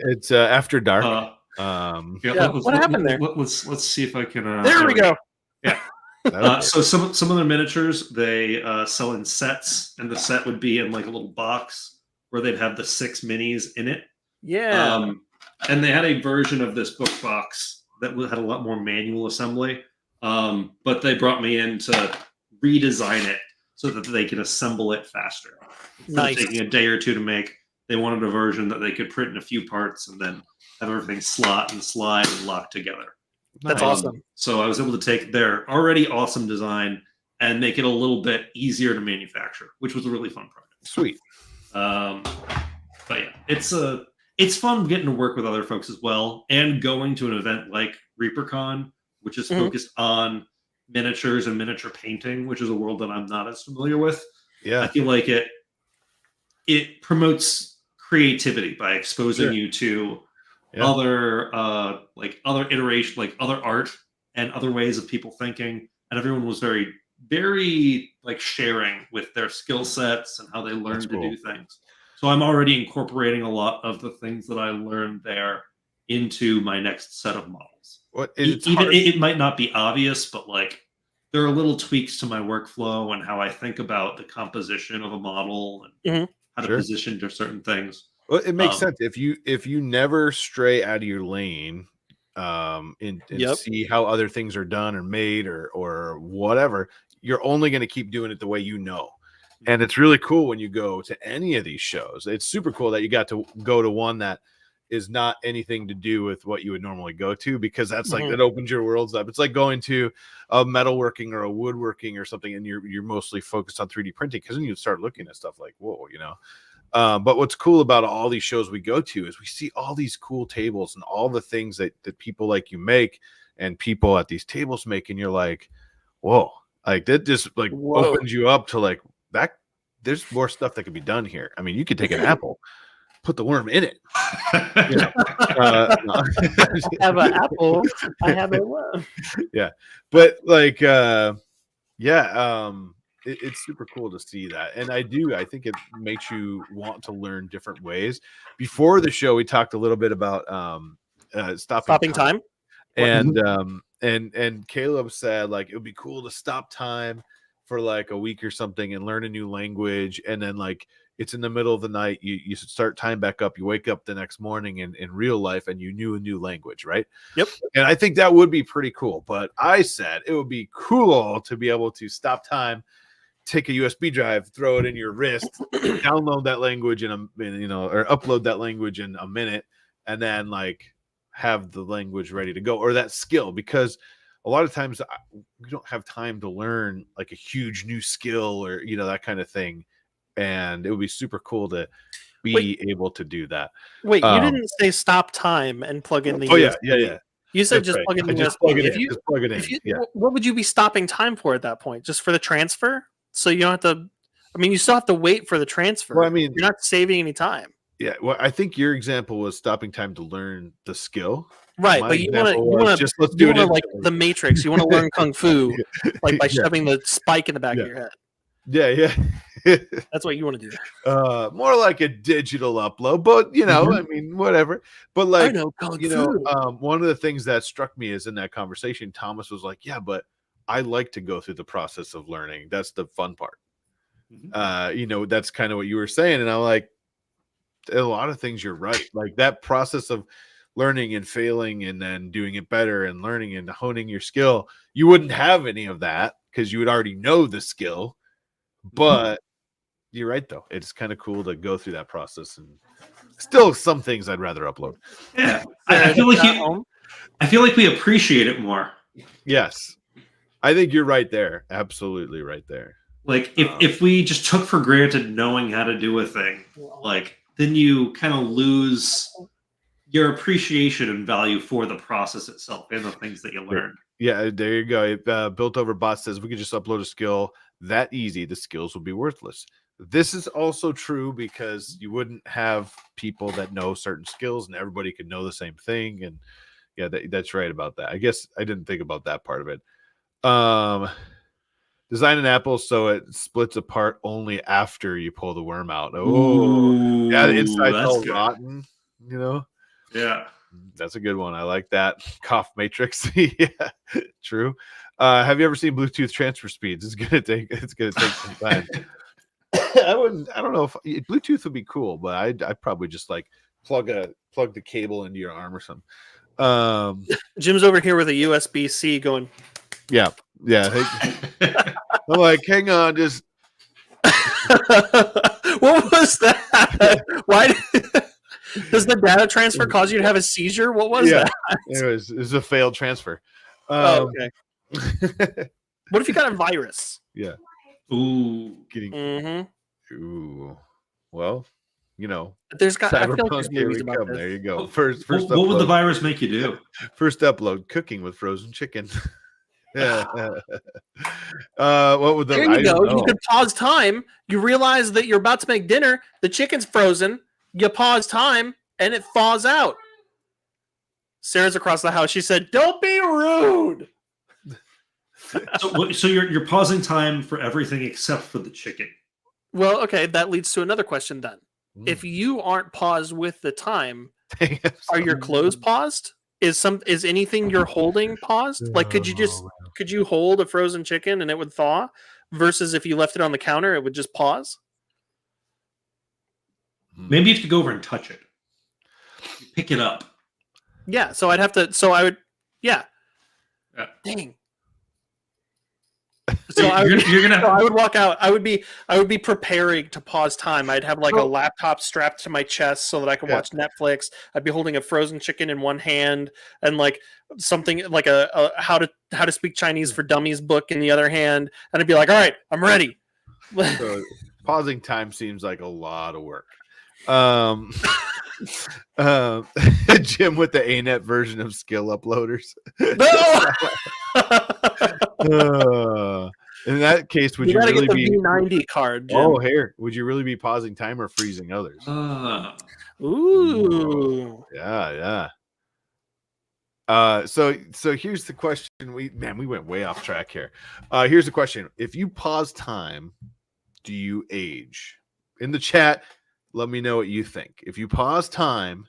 It's after dark. What happened there? Let's see if I can. There we go. Yeah. So some of their miniatures they sell in sets, and the set would be in like a little box where they'd have the 6 minis in it. Yeah. And they had a version of this book box that had a lot more manual assembly. But they brought me in to redesign it so that they can assemble it faster. Nice. Taking a day or two to make. They wanted a version that they could print in a few parts and then have everything slot and slide and lock together. That's awesome. So I was able to take their already awesome design and make it a little bit easier to manufacture, which was a really fun project. Sweet. But yeah, it's fun getting to work with other folks as well, and going to an event like ReaperCon, which is focused on miniatures and miniature painting, which is a world that I'm not as familiar with. Yeah, I feel like it promotes creativity by exposing you to other iteration, like other art and other ways of people thinking. And everyone was very, very like sharing with their skill sets and how they learned to do things. So I'm already incorporating a lot of the things that I learned there into my next set of models. It might not be obvious, but like there are little tweaks to my workflow and how I think about the composition of a model and how to Sure. position to certain things. Well, it makes sense if you never stray out of your lane, and see how other things are done or made or whatever. You're only going to keep doing it the way you know. And it's really cool when you go to any of these shows. It's super cool that you got to go to one that is not anything to do with what you would normally go to, because that's like that opens your worlds up. It's like going to a metalworking or a woodworking or something, and you're mostly focused on 3D printing, because then you start looking at stuff like, whoa, you know. But what's cool about all these shows we go to is we see all these cool tables and all the things that people like you make and people at these tables make, and you're like, whoa, like that just like opens you up to like that. There's more stuff that could be done here. I mean, you could take an apple, put the worm in it. You know? I have an apple. I have a worm. Yeah, but like, it's super cool to see that. And I think it makes you want to learn different ways. Before the show, we talked a little bit about stopping time. And Caleb said like it would be cool to stop time for like a week or something and learn a new language, and then like it's in the middle of the night, you start time back up, you wake up the next morning in real life and you knew a new language, right? Yep. And I think that would be pretty cool. But I said it would be cool to be able to stop time, take a USB drive, throw it in your wrist, download that language or upload that language in a minute, and then like have the language ready to go, or that skill, because a lot of times we don't have time to learn like a huge new skill or that kind of thing, and it would be super cool to be able to do that. Wait, you didn't say stop time and plug in the USB. Yeah. You said just plug in the USB. Just plug it in. What would you be stopping time for at that point? Just for the transfer? So you don't have to. I mean, you still have to wait for the transfer. Well, I mean, you're not saving any time. Yeah, well, I think your example was stopping time to learn the skill. Right, but you want to let's do it like the Matrix. You want to learn kung fu, like by shoving the spike in the back of your head. Yeah. That's what you want to do. More like a digital upload, but I mean, whatever. But like, I know kung fu. One of the things that struck me is in that conversation, Thomas was like, "Yeah, but I like to go through the process of learning. That's the fun part." That's kind of what you were saying, and I'm like, a lot of things you're right. Like that process of learning and failing and then doing it better and learning and honing your skill, you wouldn't have any of that because you would already know the skill. But you're right, though. It's kind of cool to go through that process, and still some things I'd rather upload. Yeah, I feel like we appreciate it more. Yes, I think you're right there. Absolutely right there. Like if we just took for granted knowing how to do a thing, like then you kind of lose your appreciation and value for the process itself and the things that you learn. Yeah, there you go. Built Over Bot says we could just upload a skill that easy. The skills will be worthless. This is also true because you wouldn't have people that know certain skills and everybody could know the same thing. And yeah, that's right about that. I guess I didn't think about that part of it. Design an apple so it splits apart only after you pull the worm out. Oh, yeah, the inside's all rotten, Yeah, that's a good one. I like that. Cough Matrix. Yeah, true. Have you ever seen Bluetooth transfer speeds? It's gonna take some time. I don't know if Bluetooth would be cool, but I'd probably just like plug the cable into your arm or something. Jim's over here with a USB-C going. Yeah. I'm like, hang on, just what was that? Why does the data transfer cause you to have a seizure? What was that? It was a failed transfer. Okay. What if you got a virus? Yeah. Ooh. Ooh. Well, there's got. I feel like Cyberpunk, here we come. There you go. First. What would the virus make you do? First upload: cooking with frozen chicken. Yeah. What would there you go? You could pause time. You realize that you're about to make dinner. The chicken's frozen. You pause time, and it thaws out. Sarah's across the house. She said, "Don't be rude." So you're pausing time for everything except for the chicken. Well, okay, that leads to another question then. If you aren't paused with the time, are your clothes paused? Is anything you're holding paused? Like could you hold a frozen chicken and it would thaw versus if you left it on the counter it would just pause? Maybe you have to go over and touch it. Pick it up. Yeah, so I'd have to. So I would. Yeah. Dang. So you're gonna. So I would walk out. I would be preparing to pause time. I'd have like a laptop strapped to my chest so that I could watch Netflix. I'd be holding a frozen chicken in one hand and like something like a how to speak Chinese for dummies book in the other hand, and I'd be like, all right, I'm ready. So pausing time seems like a lot of work. Jim with the ANET version of skill uploaders. In that case, would you really get the be V90 card? Jim. Oh, here, would you really be pausing time or freezing others? Ooh, yeah. So here's the question. We went way off track here. Here's the question: if you pause time, do you age? In the chat, let me know what you think. If you pause time,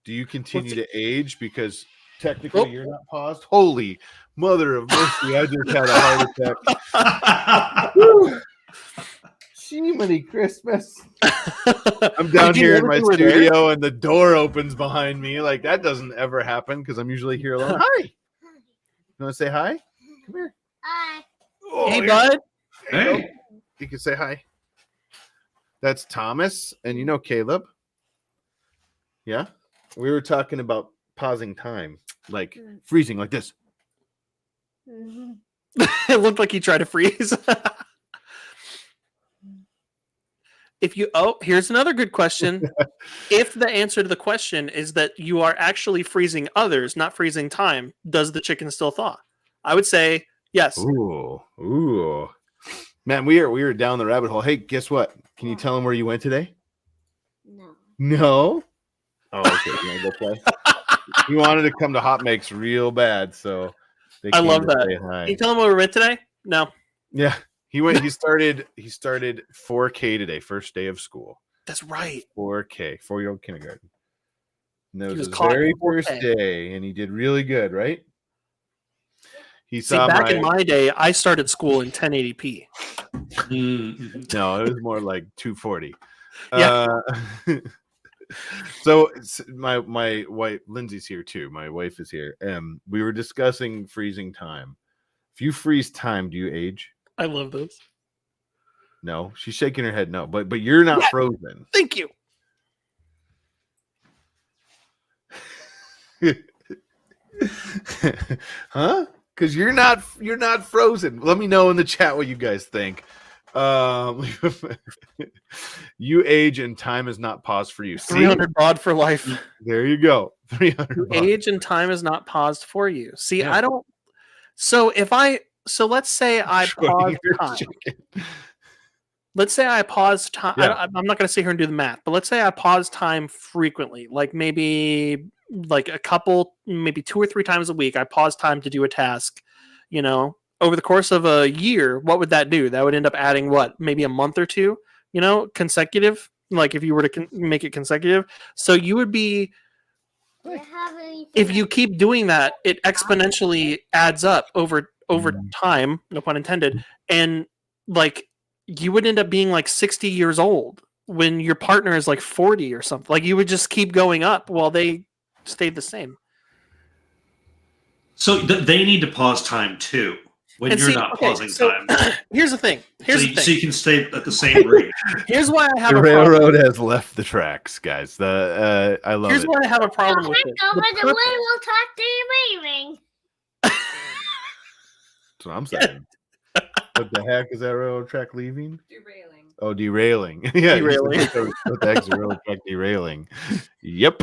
do you continue to age because technically you're not paused? Holy mother of mercy! I just had a heart attack. Jiminy Christmas! I'm down here in my studio, and the door opens behind me. Like that doesn't ever happen because I'm usually here alone. Hi. You want to say hi? Come here. Hi. Oh, hey, bud. Hey. You can say hi. That's Thomas, and you know Caleb. Yeah, we were talking about pausing time, like freezing, like this. It looked like he tried to freeze. Here's another good question. If the answer to the question is that you are actually freezing others, not freezing time, does the chicken still thaw? I would say yes. Ooh. Man, we are down the rabbit hole. Hey, guess what? Can you tell them where you went today? No? Oh, okay. You want to go play? He wanted to come to Hot Makes real bad, so I love that. Can you tell him where we went today? No. Yeah. He started 4K today, first day of school. That's right. 4K, 4-year-old kindergarten. And that was his very first day, and he did really good, right? Back in my day, I started school in 1080p. No, it was more like 240. Yeah. So my wife Lindsay's here too. My wife is here, and we were discussing freezing time. If you freeze time, do you age? I love this. No, she's shaking her head. No, but you're not frozen. Thank you. Huh? Because you're not frozen. Let me know in the chat what you guys think. You age and time is not paused for you. 300 baud for life. There you go. 300 age and time is not paused for you. See, yeah. I don't. So let's say I pause time. Let's say I pause time. Yeah. I'm not going to sit here and do the math, but let's say I pause time frequently, like maybe like maybe 2 or 3 times a week. I pause time to do a task, over the course of a year. What would that do? That would end up adding maybe a month or two, consecutive, like if you were to make it consecutive. So you would be, if you keep doing that, it exponentially adds up over time, no pun intended. And like, you would end up being like 60 years old when your partner is like 40 or something. Like you would just keep going up while they stayed the same. So they need to pause time too when you're not pausing time. Here's the thing. So you can stay at the same rate. Here's why I have the railroad has left the tracks, guys. I love Here's it. why I have a problem with it. The railroad track derailing. That's what I'm saying. What the heck is that railroad track leaving? Derailing. Oh, derailing. Yeah, derailing. What the heck's a railroad track derailing? Yep.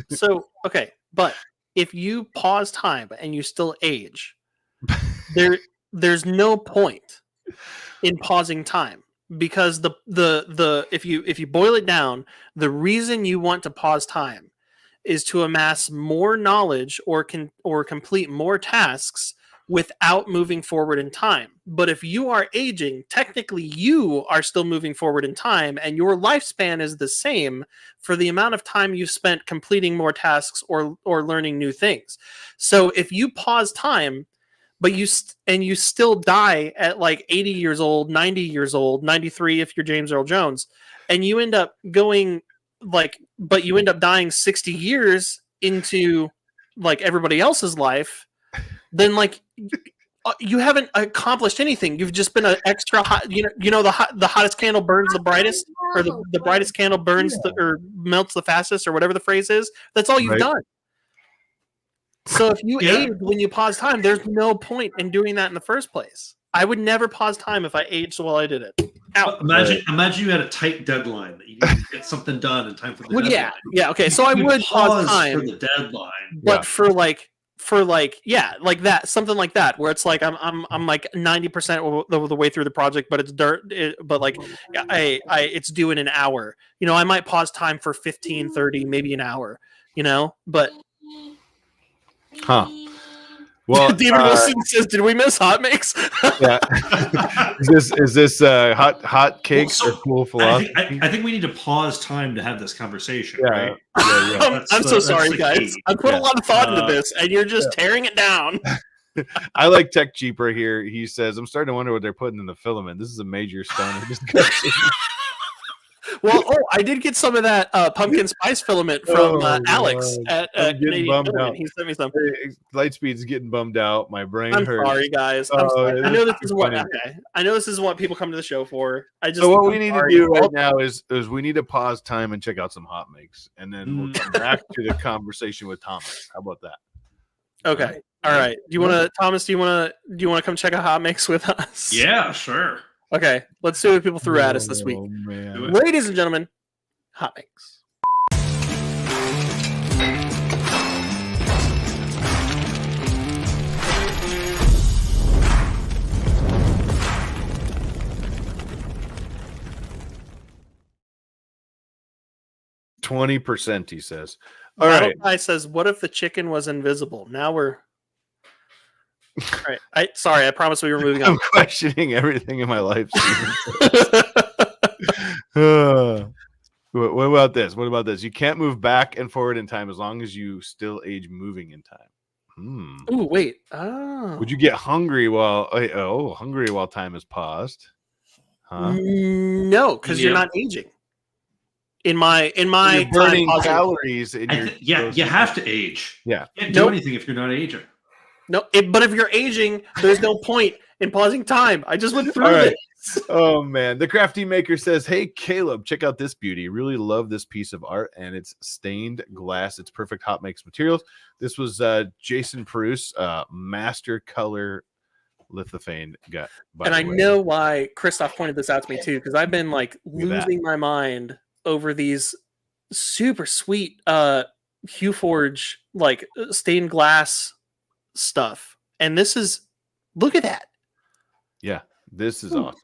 So, okay, but if you pause time and you still age, there's no point in pausing time, because if you boil it down, the reason you want to pause time is to amass more knowledge or complete more tasks without moving forward in time. But if you are aging, technically you are still moving forward in time, and your lifespan is the same for the amount of time you've spent completing more tasks or learning new things. So if you pause time, but you still die at like 80 years old, 90 years old, 93 if you're James Earl Jones, and you end up going but you end up dying 60 years into like everybody else's life, then like you haven't accomplished anything. You've just been an extra hot, the hottest candle burns the brightest, or the brightest candle burns or melts the fastest, or whatever the phrase is. That's all you've done. So if you age when you pause time, there's no point in doing that in the first place. I would never pause time if I aged while I did it. Imagine you had a tight deadline that you need to get something done in time for the deadline. Yeah, okay. So I would pause time for the deadline, but for like that, something like that, where it's like I'm like 90% of the way through the project, but it's but like it's due in an hour. I might pause time for 15, 30, maybe an hour. But. Huh. Well, David Wilson says, "Did we miss hot mix?" Yeah. Is this hot cakes or cool philosophy? I think we need to pause time to have this conversation. Yeah. Right? I'm so sorry, guys. I put a lot of thought into this, and you're just tearing it down. I like Tech Jeeper here. He says, "I'm starting to wonder what they're putting in the filament. This is a major stoner discussion." Well, I did get some of that pumpkin spice filament from Alex at Canadian Filament. He sent me some. Lightspeed's getting bummed out. My brain I'm hurts. sorry, guys. I'm sorry. I know this is what. Okay. I know this is what people come to the show for. So what we need to do right now is we need to pause time and check out some hot makes, and then we'll come back to the conversation with Thomas. How about that? Okay. All right. Do you want to, Thomas? Do you want to come check out hot makes with us? Yeah, sure. Okay, let's see what people threw at us this week. Man. Ladies and gentlemen, hot makes. %, he says. All Battle right. Guy says, "What if the chicken was invisible?" Now we're. All right. Sorry, I promise we were moving on. I'm questioning everything in my life. What about this? What about this? You can't move back and forward in time as long as you still age moving in time. Oh, wait. Oh. Would you get hungry while time is paused? Huh? No, because you're not aging. In my you're burning calories in your you have to age. Yeah. You can't do anything if you're not aging. No, but if you're aging, there's no point in pausing time. I just went through right. this. Oh man, the Crafty Maker says, "Hey Caleb, check out this beauty. Really love this piece of art, and it's stained glass. It's perfect hot mix materials." This was Jason Perusse, master color lithophane guy. And I know why Christoph pointed this out to me too, because I've been like losing my mind over these super sweet Huforge like stained glass stuff, and this is, look at that. Yeah, this is awesome.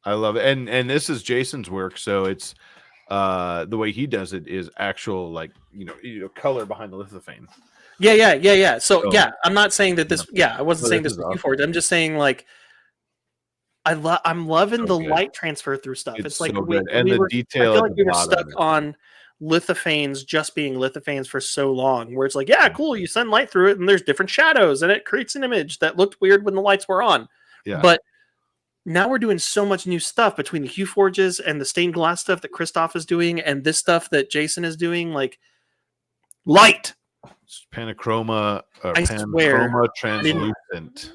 I love it, and this is Jason's work, so it's the way he does it is actual like color behind the lithophane. Yeah. So I'm not saying that this. Yeah, I wasn't saying this was Huforge. I'm just saying like I'm loving the light transfer through stuff. It's like so good. And the detail. I feel like we were stuck on lithophanes just being lithophanes for so long, where it's like, cool, you send light through it and there's different shadows and it creates an image that looked weird when the lights were on. But now we're doing so much new stuff between the Huforges and the stained glass stuff that Christoph is doing and this stuff that Jason is doing, like light. It's panachroma, I swear, panachroma translucent.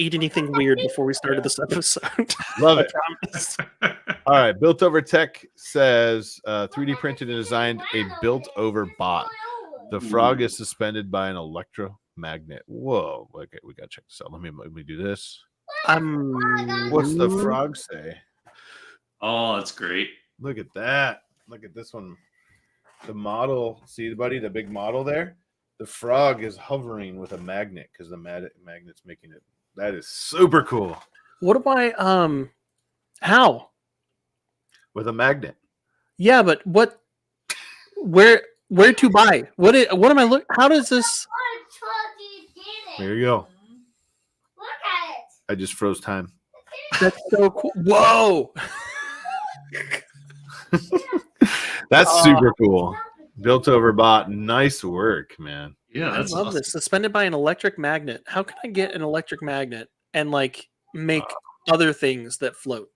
Eat anything weird before we started this episode. Love it. All right. Built Over Tech says 3D printed and designed a built over bot. The frog is suspended by an electromagnet. Whoa. Okay, we gotta check this out. Let me do this. What's the frog say? Oh, that's great. Look at that. Look at this one. The model, see, buddy, the big model there? The frog is hovering with a magnet because the magnet's making it. That is super cool. What do I how? With a magnet. Yeah, but what where to buy? What am I look? How does this? Here you go. Look at it. I just froze time. That's so cool. Whoa. That's super cool. Built over bot. Nice work, man. Yeah, I that's love awesome. this. Suspended by an electric magnet. How can I get an electric magnet and like make other things that float?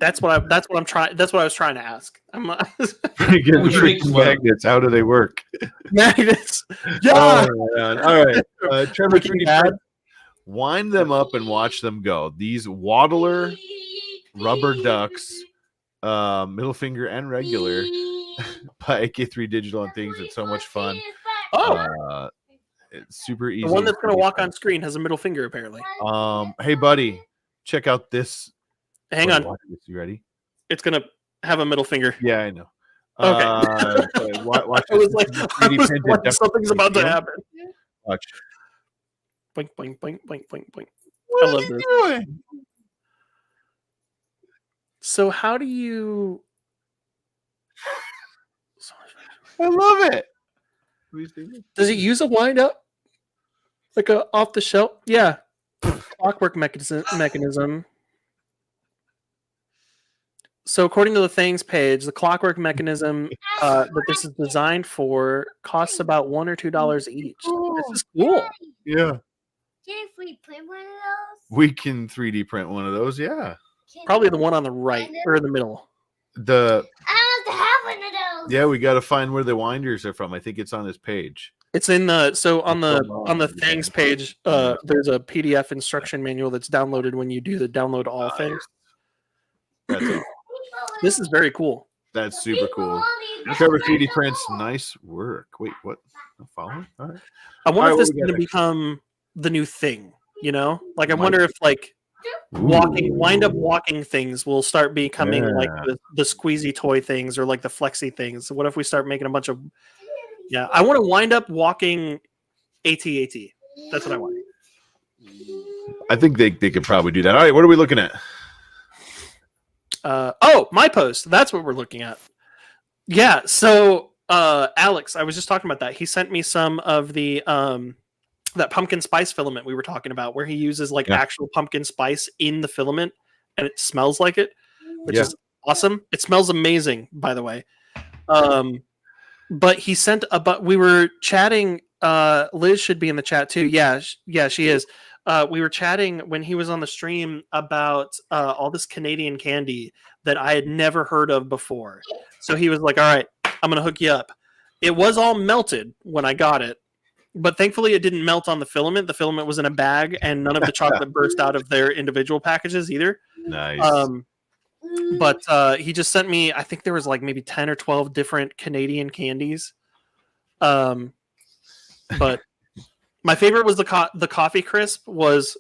That's what I'm trying. That's what I was trying to ask. I'm not Get We can make freaking float. magnets. How do they work? magnets. Yeah. Oh, man. All right. Trevor Breaking 3D Bad. Print, wind them up and watch them go. These waddler rubber ducks, middle finger and regular, by AK3 Digital and things. It's so much fun. Oh, It's super easy. the one that's going to walk on screen has a middle finger apparently. Hey, buddy, check out this. Hang Buddy, on. watch this. You ready? It's going to have a middle finger. Yeah, I know. Okay. Watch I was this. like, This is I 3D was printed. like, something's about to happen. Watch. Boink, boink, boink, boink, boink, boink. What I are love they this. doing? So how do you... I love it. Does it use a wind up? Like a off the shelf? Yeah. Clockwork mechanism. So according to the Things page, the clockwork mechanism that this is designed for costs about $1 or $2 each. This is cool. Yeah. If we print one of those, We can 3D print one of those. Yeah. Probably the one on the right or in the middle. The I want to have one of those. Yeah, we got to find where the winders are from. I think it's on this page. It's in the on It's the Things page. There's a PDF instruction manual that's downloaded when you do the download all thing. That's it. This is very cool. That's super cool. Trevor 3D prints, nice work. Wait, what? No follow? All right. I wonder All right, if this what we is got going to become the new thing. You know, like I Might wonder if like wind up Ooh. walking things will start becoming like Yeah. the squeezy toy things or like the flexy things. What if we start making a bunch of I want to wind up walking AT-AT. That's what I want. I think they could probably do that. All right, what are we looking at? My post. That's what we're looking at. Yeah, so Alex, I was just talking about that. He sent me some of the that pumpkin spice filament we were talking about, where he uses like actual pumpkin spice in the filament and it smells like it, which is awesome. It smells amazing, by the way. But he sent we were chatting. Liz should be in the chat too. Yeah, she is. We were chatting when he was on the stream about all this Canadian candy that I had never heard of before. So he was like, all right, I'm going to hook you up. It was all melted when I got it, but thankfully it didn't melt on the filament. The filament was in a bag and none of the chocolate burst out of their individual packages either. Nice. But he just sent me, I think there was like maybe 10 or 12 different Canadian candies. But my favorite was the coffee crisp was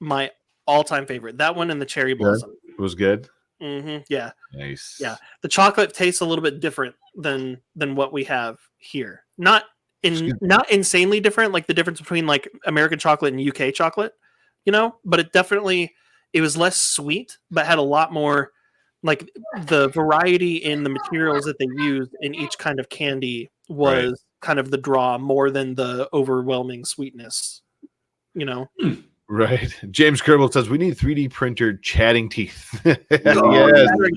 my all-time favorite. That one and the cherry blossom. It was good. Mm-hmm, yeah. Nice. Yeah. The chocolate tastes a little bit different than what we have here. Not insanely different, like the difference between like American chocolate and UK chocolate, you know, but it was less sweet, but had a lot more like the variety in the materials that they used in each kind of candy was kind of the draw more than the overwhelming sweetness, you know? Right. James Kerbal says we need 3D printer chatting teeth. Yes.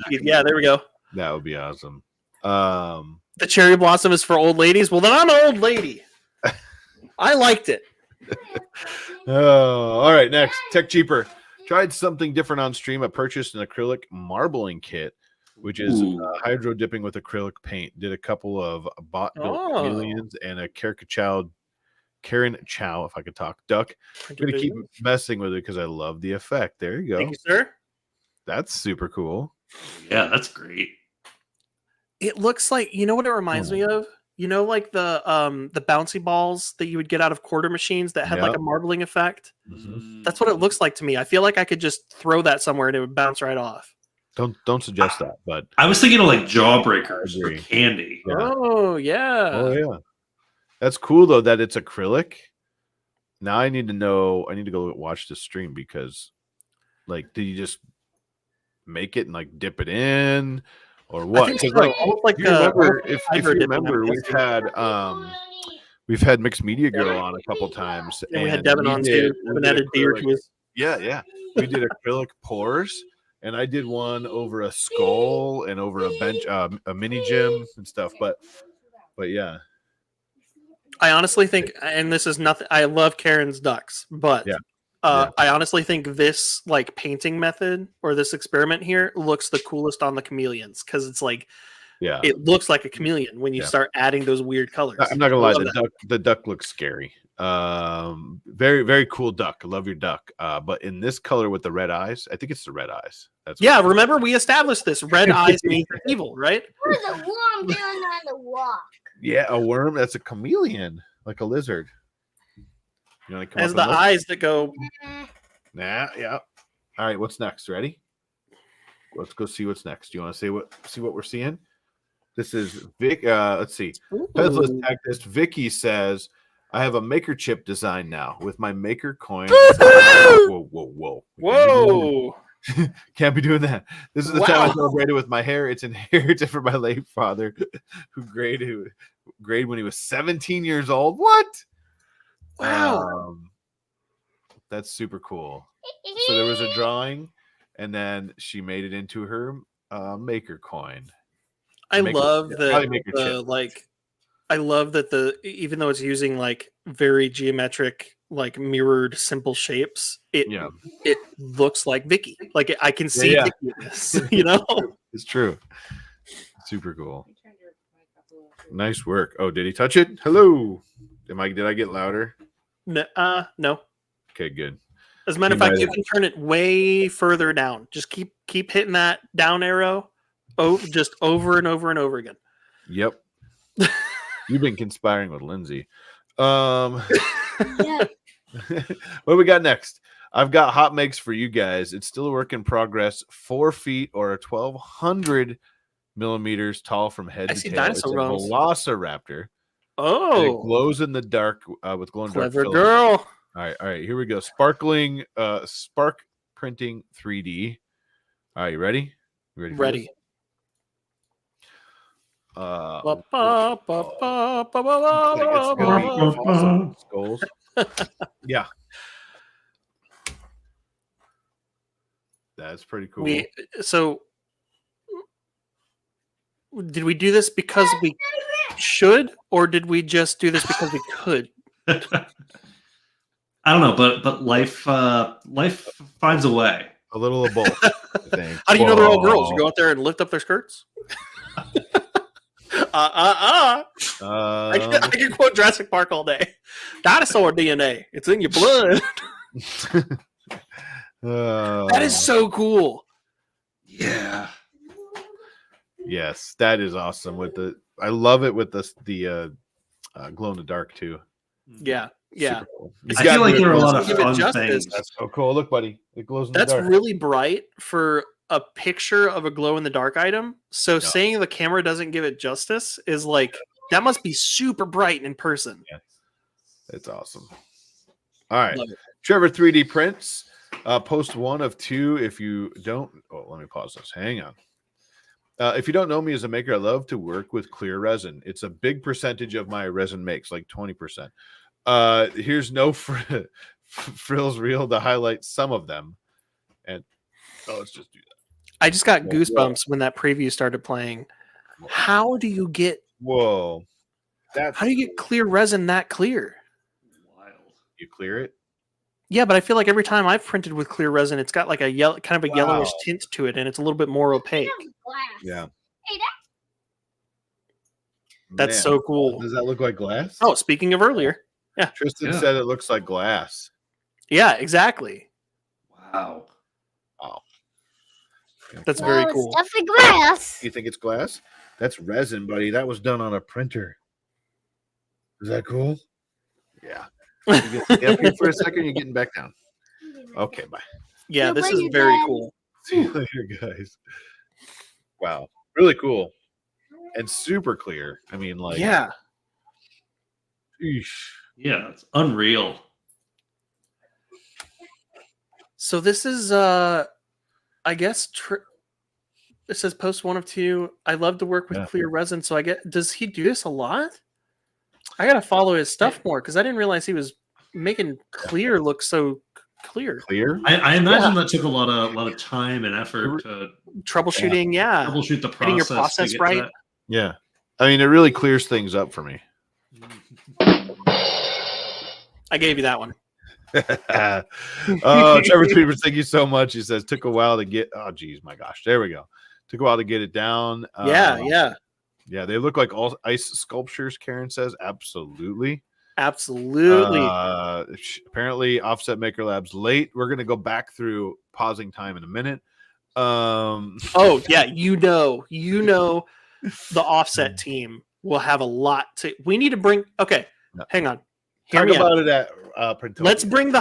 Yeah, there we go. That would be awesome. The cherry blossom is for old ladies. Well, then I'm an old lady. I liked it. Oh, all right. Next, Tech Cheaper. Tried something different on stream. I purchased an acrylic marbling kit, which is hydro dipping with acrylic paint. Did a couple of bot chameleons and a Karen Chow, if I could talk, duck. I'm going to keep messing with it because I love the effect. There you go. Thank you, sir. That's super cool. Yeah, that's great. It looks like, you know what it reminds me of? You know, like the bouncy balls that you would get out of quarter machines that had like a marbling effect? Mm-hmm. That's what it looks like to me. I feel like I could just throw that somewhere and it would bounce right off. Don't suggest that, but I was thinking of like jawbreakers or candy. Yeah. Oh, yeah. Oh, yeah. That's cool, though, that it's acrylic. Now I need to go watch the stream because, like, did you just make it and, like, dip it in or what? I think so. Almost like if you remember, we've had Mixed Media Girl on a couple times. And we had Devin on, too. Devin added beer to his. Yeah. We did acrylic pours, and I did one over a skull and over a bench, a mini gym and stuff. But yeah. I honestly think, and this is nothing. I love Karen's ducks, but Yeah. I honestly think this like painting method or this experiment here looks the coolest on the chameleons because it's like Yeah. it looks like a chameleon when you start adding those weird colors. I'm not gonna lie, the duck looks scary. Very, very cool duck. I love your duck. But in this color with the red eyes, I think it's the red eyes. That's remember we established this. Red eyes means evil, right? There's a worm down on the walk. Yeah, a worm. That's a chameleon, like a lizard. You know, As the eyes that go. Nah, yeah. All right, what's next? Ready? Let's go see what's next. Do you want to see what we're seeing? This is Vic. Let's see. Pesless Tactist Vicky says, "I have a maker chip design now with my maker coin." Whoa! Can't be doing that. This is the time I celebrated with my hair. It's inherited from my late father, who graded when he was 17 years old. What? Wow. That's super cool. So there was a drawing, and then she made it into her maker coin. I love that. I love that even though it's using like very geometric, like mirrored, simple shapes, it looks like Vicky. Like I can see Vicky in this. You know, it's true. Super cool. Nice work. Oh, did he touch it? Hello. Did I get louder? No. Okay, good. As a matter of fact, you can turn it way further down. Just keep hitting that down arrow. Oh, just over and over and over again. Yep. You've been conspiring with Lindsay. What do we got next? I've got hot makes for you guys. It's still a work in progress. 4 feet or 1,200 millimeters tall from head to tail. It's a Velociraptor. Oh, it glows in the dark with glow in the dark. Clever girl. All right. Here we go. Sparkling spark printing 3D. All right, you ready? Ready. Skulls. Yeah. That's pretty cool. So did we do this because we should, or did we just do this because we could? I don't know, but life finds a way. A little of both, I think. How do you know they're all girls? You go out there and lift up their skirts? I can quote Jurassic Park all day. Dinosaur DNA. It's in your blood. That is so cool. Yeah. Yes, that is awesome. I love it with the glow in the dark too. Yeah. Yeah. Cool. I feel like there are a lot of fun things. That's so cool. Look, buddy. It glows in the dark. That's really bright for a picture of a glow in the dark item. So saying the camera doesn't give it justice is like, that must be super bright in person. Yeah. It's awesome. All right. Trevor 3D Prints. Post 1 of 2. If you don't, let me pause this. Hang on. If you don't know me as a maker, I love to work with clear resin. It's a big percentage of my resin makes, like 20%. Here's no frills reel to highlight some of them. And let's just do that. I just got goosebumps when that preview started playing. How do you get? Whoa! How do you get clear resin that clear? Wild. You clear it? Yeah, but I feel like every time I've printed with clear resin, it's got like a kind of a yellowish tint to it, and it's a little bit more opaque. Yeah. Hey, that's so cool. Does that look like glass? Oh, speaking of earlier, yeah. Tristan said it looks like glass. Yeah, exactly. Wow. That's very cool. It's definitely glass. You think it's glass? That's resin, buddy. That was done on a printer. Is that cool? Yeah. You get up here for a second, you're getting back down. Okay, bye. Yeah, this is very cool. See you later, guys. Wow. Really cool. And super clear. I mean, like. Yeah. Eesh. Yeah, it's unreal. So this is, I guess, it says post 1 of 2. I love to work with clear resin. So does he do this a lot? I got to follow his stuff more because I didn't realize he was making clear look so clear. Clear? I imagine that took a lot of time and effort to troubleshooting. Yeah. Troubleshoot the process. Getting your process right. Yeah. I mean, it really clears things up for me. I gave you that one. Oh, Trevor Peters, thank you so much. He says took a while to get. Oh, geez, my gosh, there we go. Took a while to get it down. Yeah. They look like all ice sculptures. Karen says absolutely. Apparently, Offset Maker Lab's late. We're gonna go back through pausing time in a minute. Oh yeah, the Offset team will have a lot to. We need to bring. Okay, hang on. Talk about it at Printopia. Let's bring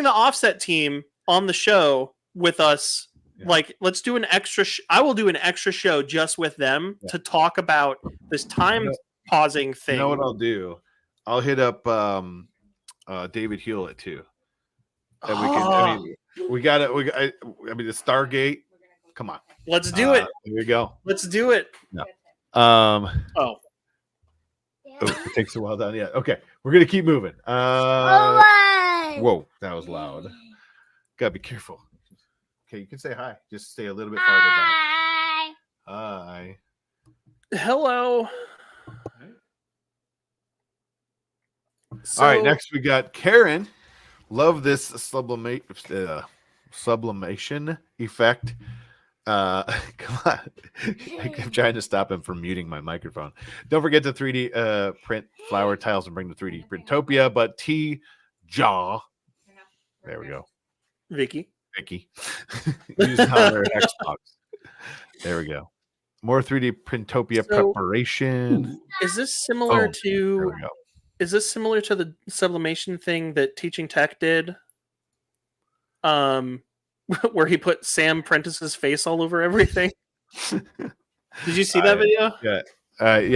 the Offset team on the show with us. Yeah. Like, let's do an extra. I will do an extra show just with them to talk about this time pausing thing. You know what I'll do? I'll hit up David Hewlett too. And we can. We got it. I mean, the Stargate. Come on. Let's do it. Here we go. Let's do it. No. It takes a while down. Yeah. Okay. We're gonna keep moving. Whoa, that was loud. Gotta be careful. Okay, you can say hi. Just stay a little bit farther back. Hi. Hello. All right. Next, we got Karen. Love this sublimation effect. Come on. I'm trying to stop him from muting my microphone. Don't forget to 3D print flower tiles and bring the 3D Printopia. But Jaw. There we go. Vicky. Use on their Xbox. There we go. More 3D Printopia preparation. Is this similar to? Is this similar to the sublimation thing that Teaching Tech did? Where he put Sam Prentice's face all over everything. Did you see that video? Yeah.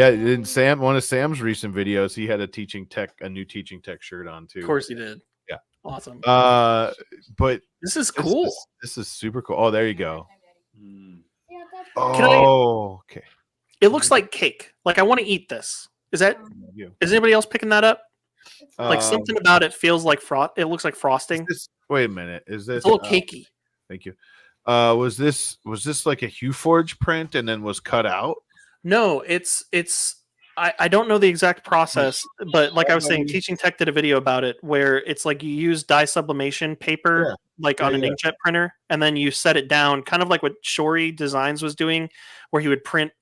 In one of Sam's recent videos, he had a new Teaching Tech shirt on too. Of course he did. Yeah. Awesome. But this is cool. This is super cool. Oh, there you go. Okay. It looks like cake. Like, I want to eat this. Is anybody else picking that up? Like, something about it feels like it looks like frosting. Wait a minute. Is this it's a little cakey? Thank you. Was this like a HueForge print and then was cut out? No, it's I don't know the exact process, but like I was saying, Teaching Tech did a video about it where it's like you use dye sublimation paper on an inkjet printer, and then you set it down, kind of like what Shory Designs was doing, where he would print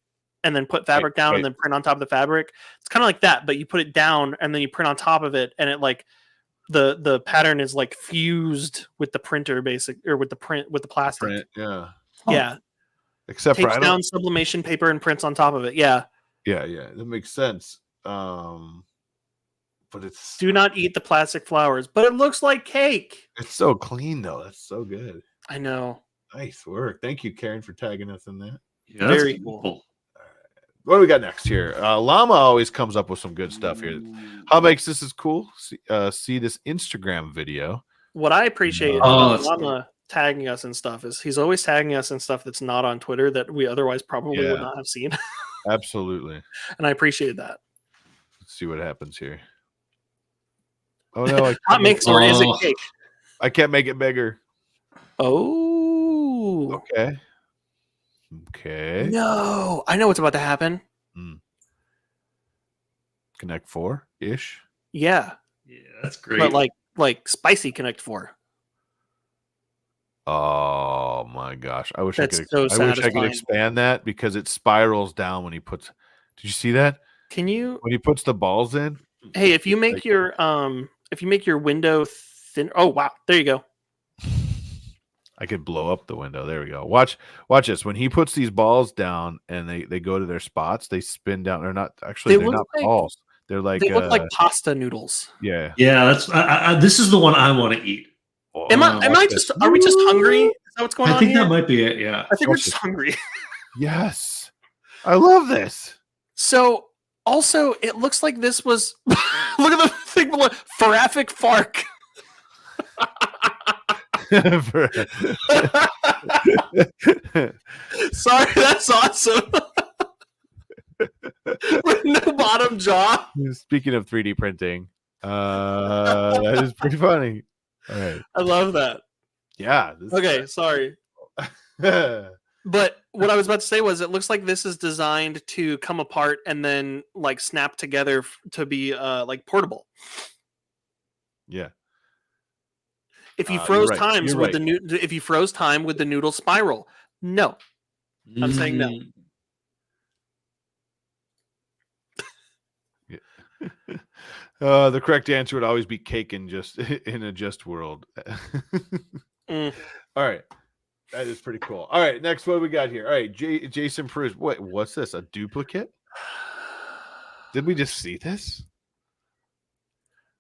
and then put fabric down and then print on top of the fabric. It's kind of like that, but you put it down and then you print on top of it, and it like the pattern is like fused with the printer with the plastic. Yeah. Except takes down sublimation paper and prints on top of it. Yeah, that makes sense. But it's do not eat the plastic flowers, but it looks like cake. It's so clean though. That's so good. I know. Nice work. Thank you, Karen, for tagging us in that. Yeah, very cool. What do we got next here? Llama always comes up with some good stuff here. How makes this is cool? See this Instagram video. What I appreciate about Llama tagging us and stuff is he's always tagging us in stuff that's not on Twitter that we otherwise probably would not have seen. Absolutely. And I appreciate that. Let's see what happens here. Oh no! Hot mix or is it cake? I can't make it bigger. Oh. Okay. No, I know what's about to happen. Connect 4-ish. Yeah, that's great. But like spicy Connect 4. Oh my gosh! I wish I could expand that because it spirals down when he puts. Did you see that? Can you when he puts the balls in? Hey, if you make your window thin. Oh wow, there you go. I could blow up the window. There we go. Watch this. When he puts these balls down and they go to their spots, they spin down. They're not balls. They look like pasta noodles. Yeah. Yeah. That's this is the one I want to eat. Are we just hungry? Is that what's going on? I think that might be it. Yeah. I think we're just hungry. Yes. I love this. So also it looks like this was look at the thing below. Farafik Fark. Sorry, that's awesome. With no bottom jaw. Speaking of 3D printing, that is pretty funny. All right. I love that. Yeah. Okay, sorry. But what I was about to say was it looks like this is designed to come apart and then like snap together to be like portable. Yeah. If you You're froze right. times You're with right. if you froze time with the noodle spiral, no. I'm saying no. The correct answer would always be cake in a just world. Mm. All right. That is pretty cool. All right, next what we got here. All right, Jason Prus. Wait, what's this? A duplicate? Did we just see this?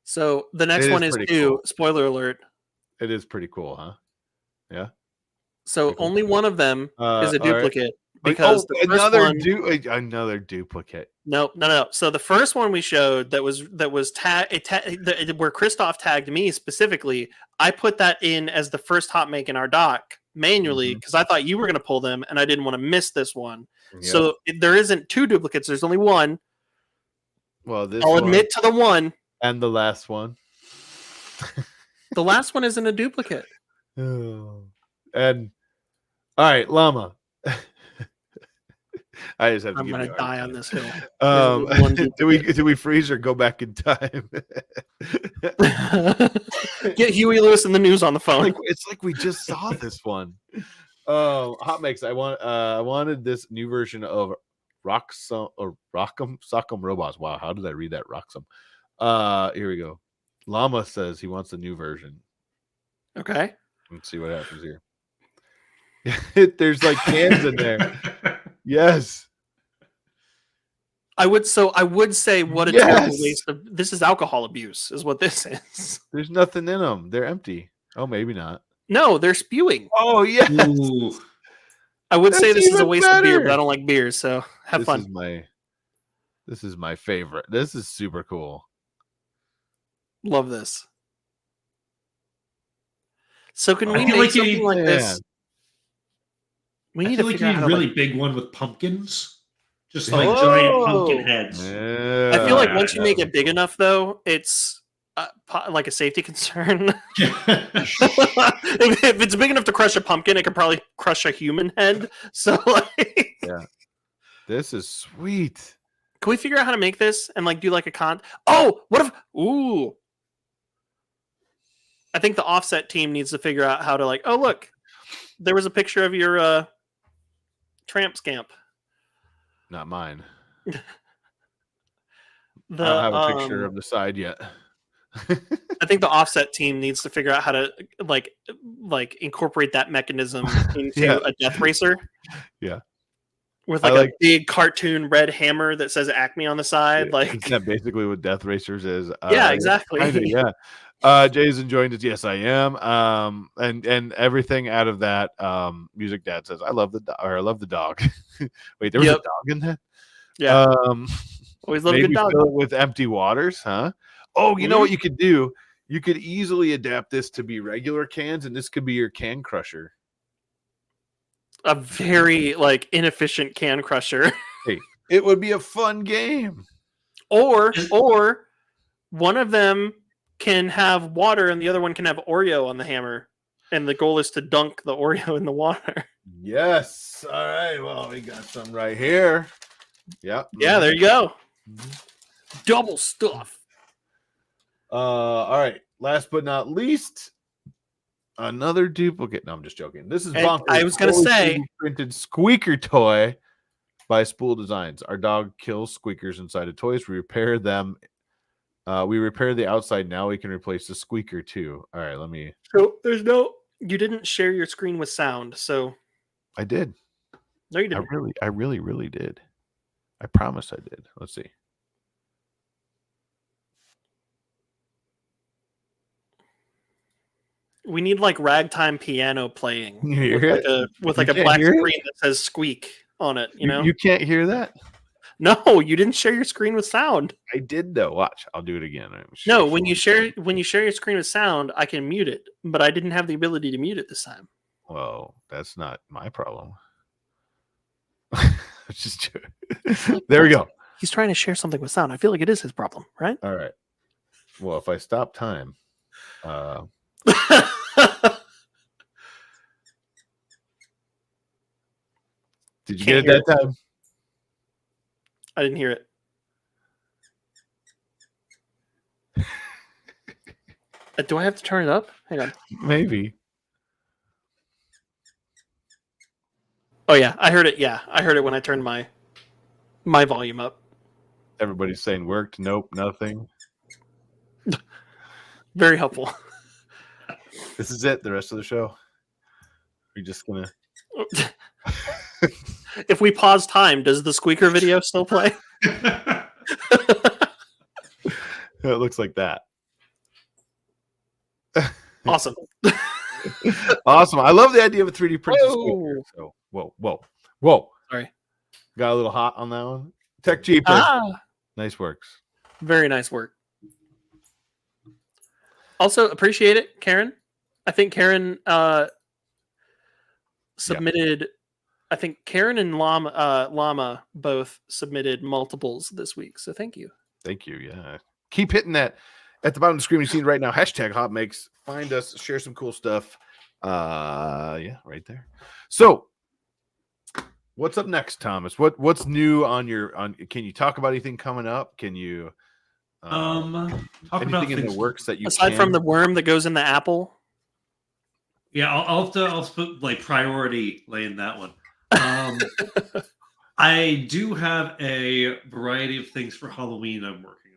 So the next It is one is pretty two. cool. Spoiler alert. It is pretty cool, huh? Yeah. So Pretty cool. only one of them is a all right. duplicate because the first another one, another duplicate. no. So the first one we showed that was where Christoph tagged me specifically. I put that in as the first hot make in our doc manually because I thought you were going to pull them and I didn't want to miss this one. Yep. So there isn't two duplicates. There's only one. Well, I'll admit to the one. And the last one. The last one isn't a duplicate. And all right, Llama. I just have to I'm give going you to a die hard on this hill. time. Do we freeze or go back in time? Get Huey Lewis in the news on the phone. It's like we just saw this one. Hot Mix. I wanted this new version of Rock'em Sock'em Robots. Wow, how did I read that? Rock'em. Here we go. Llama says he wants the new version. Okay. Let's see what happens here. There's like cans in there. Yes. I would say what a terrible waste of this is alcohol abuse is what this is. There's nothing in them. They're empty. Oh, maybe not. No, they're spewing. Oh, yes. Ooh. I would say That's this is a even waste of beer, better. but I don't like beer, so have fun. This is my favorite. This is super cool. Love this. So can we feel make like you something need- like Yeah. this? We I need feel to like figure you out need how a to really like, big one with pumpkins. Just like giant pumpkin heads. Yeah. I feel like Yeah, once you that make would it big enough, though, it's like a safety concern. If it's big enough to crush a pumpkin, it could probably crush a human head. So, like, Yeah. This is sweet. can we figure out how to make this and like do like a con? Oh, what if? Ooh, I think the offset team needs to figure out how to like. Oh, look, there was a picture of your tramp scamp. Not mine. The, I don't have a picture of the side yet. I think the offset team needs to figure out how to like incorporate that mechanism into a death racer. Yeah. With like a big cartoon red hammer that says Acme on the side. Yeah, like isn't that basically what Death Racers is? Yeah, exactly. Kinda, yeah. Jay's enjoying this. Yes, I am. And everything out of that, Music Dad says, I love the dog. Wait, there was a dog in that? Yeah. Always love a good dog. Fill it with empty waters, huh? Oh, you know what you could do? You could easily adapt this to be regular cans, and this could be your can crusher. A very like inefficient can crusher. Hey, it would be a fun game. Or one of them can have water and the other one can have Oreo on the hammer. And the goal is to dunk the Oreo in the water. Yes. All right. Well, we got some right here. Yep. Yeah, there you go. Double stuff. All right. Last but not least, another duplicate. No, I'm just joking. This is bonkers. I was going to say printed squeaker toy by Spool Designs. Our dog kills squeakers inside of toys. We repair them. We repair the outside. Now we can replace the squeaker too. All right, let me. So you didn't share your screen with sound, so I did. No, you didn't. I really did. I promise I did. Let's see. We need like ragtime piano playing with like a can't black hear screen that says "squeak" on it. You know, you can't hear that. No, you didn't share your screen with sound. I did though. Watch, I'll do it again. No, when you share your screen with sound, I can mute it, but I didn't have the ability to mute it this time. Well, that's not my problem. Just there we go. He's trying to share something with sound. I feel like it is his problem, right? All right. Well, if I stop time, did you get it that time? I didn't hear it. Do I have to turn it up? Hang on. Maybe. Oh yeah, I heard it. Yeah, I heard it when I turned my volume up. Everybody's saying worked. Nope, nothing. Very helpful. This is it. The rest of the show. We're just gonna. If we pause time, does the squeaker video still play? It looks like that. Awesome. Awesome. I love the idea of a 3D printed Whoa. squeaker. So, whoa. Sorry. Got a little hot on that one. Tech Jeeper. Nice works. Very nice work. Also, appreciate it, Karen. I think Karen submitted. I think Karen and Llama both submitted multiples this week. So thank you. Thank you. Yeah. Keep hitting that at the bottom of the screen. You've seen right now. Hashtag Hot Makes. Find us. Share some cool stuff. Yeah, right there. So, what's up next, Thomas? What's new on your? Can you talk about anything coming up? Can you? Talk about anything in things. the works that you aside from the worm that goes in the apple. Yeah, I'll put like priority laying that one. I do have a variety of things for Halloween I'm working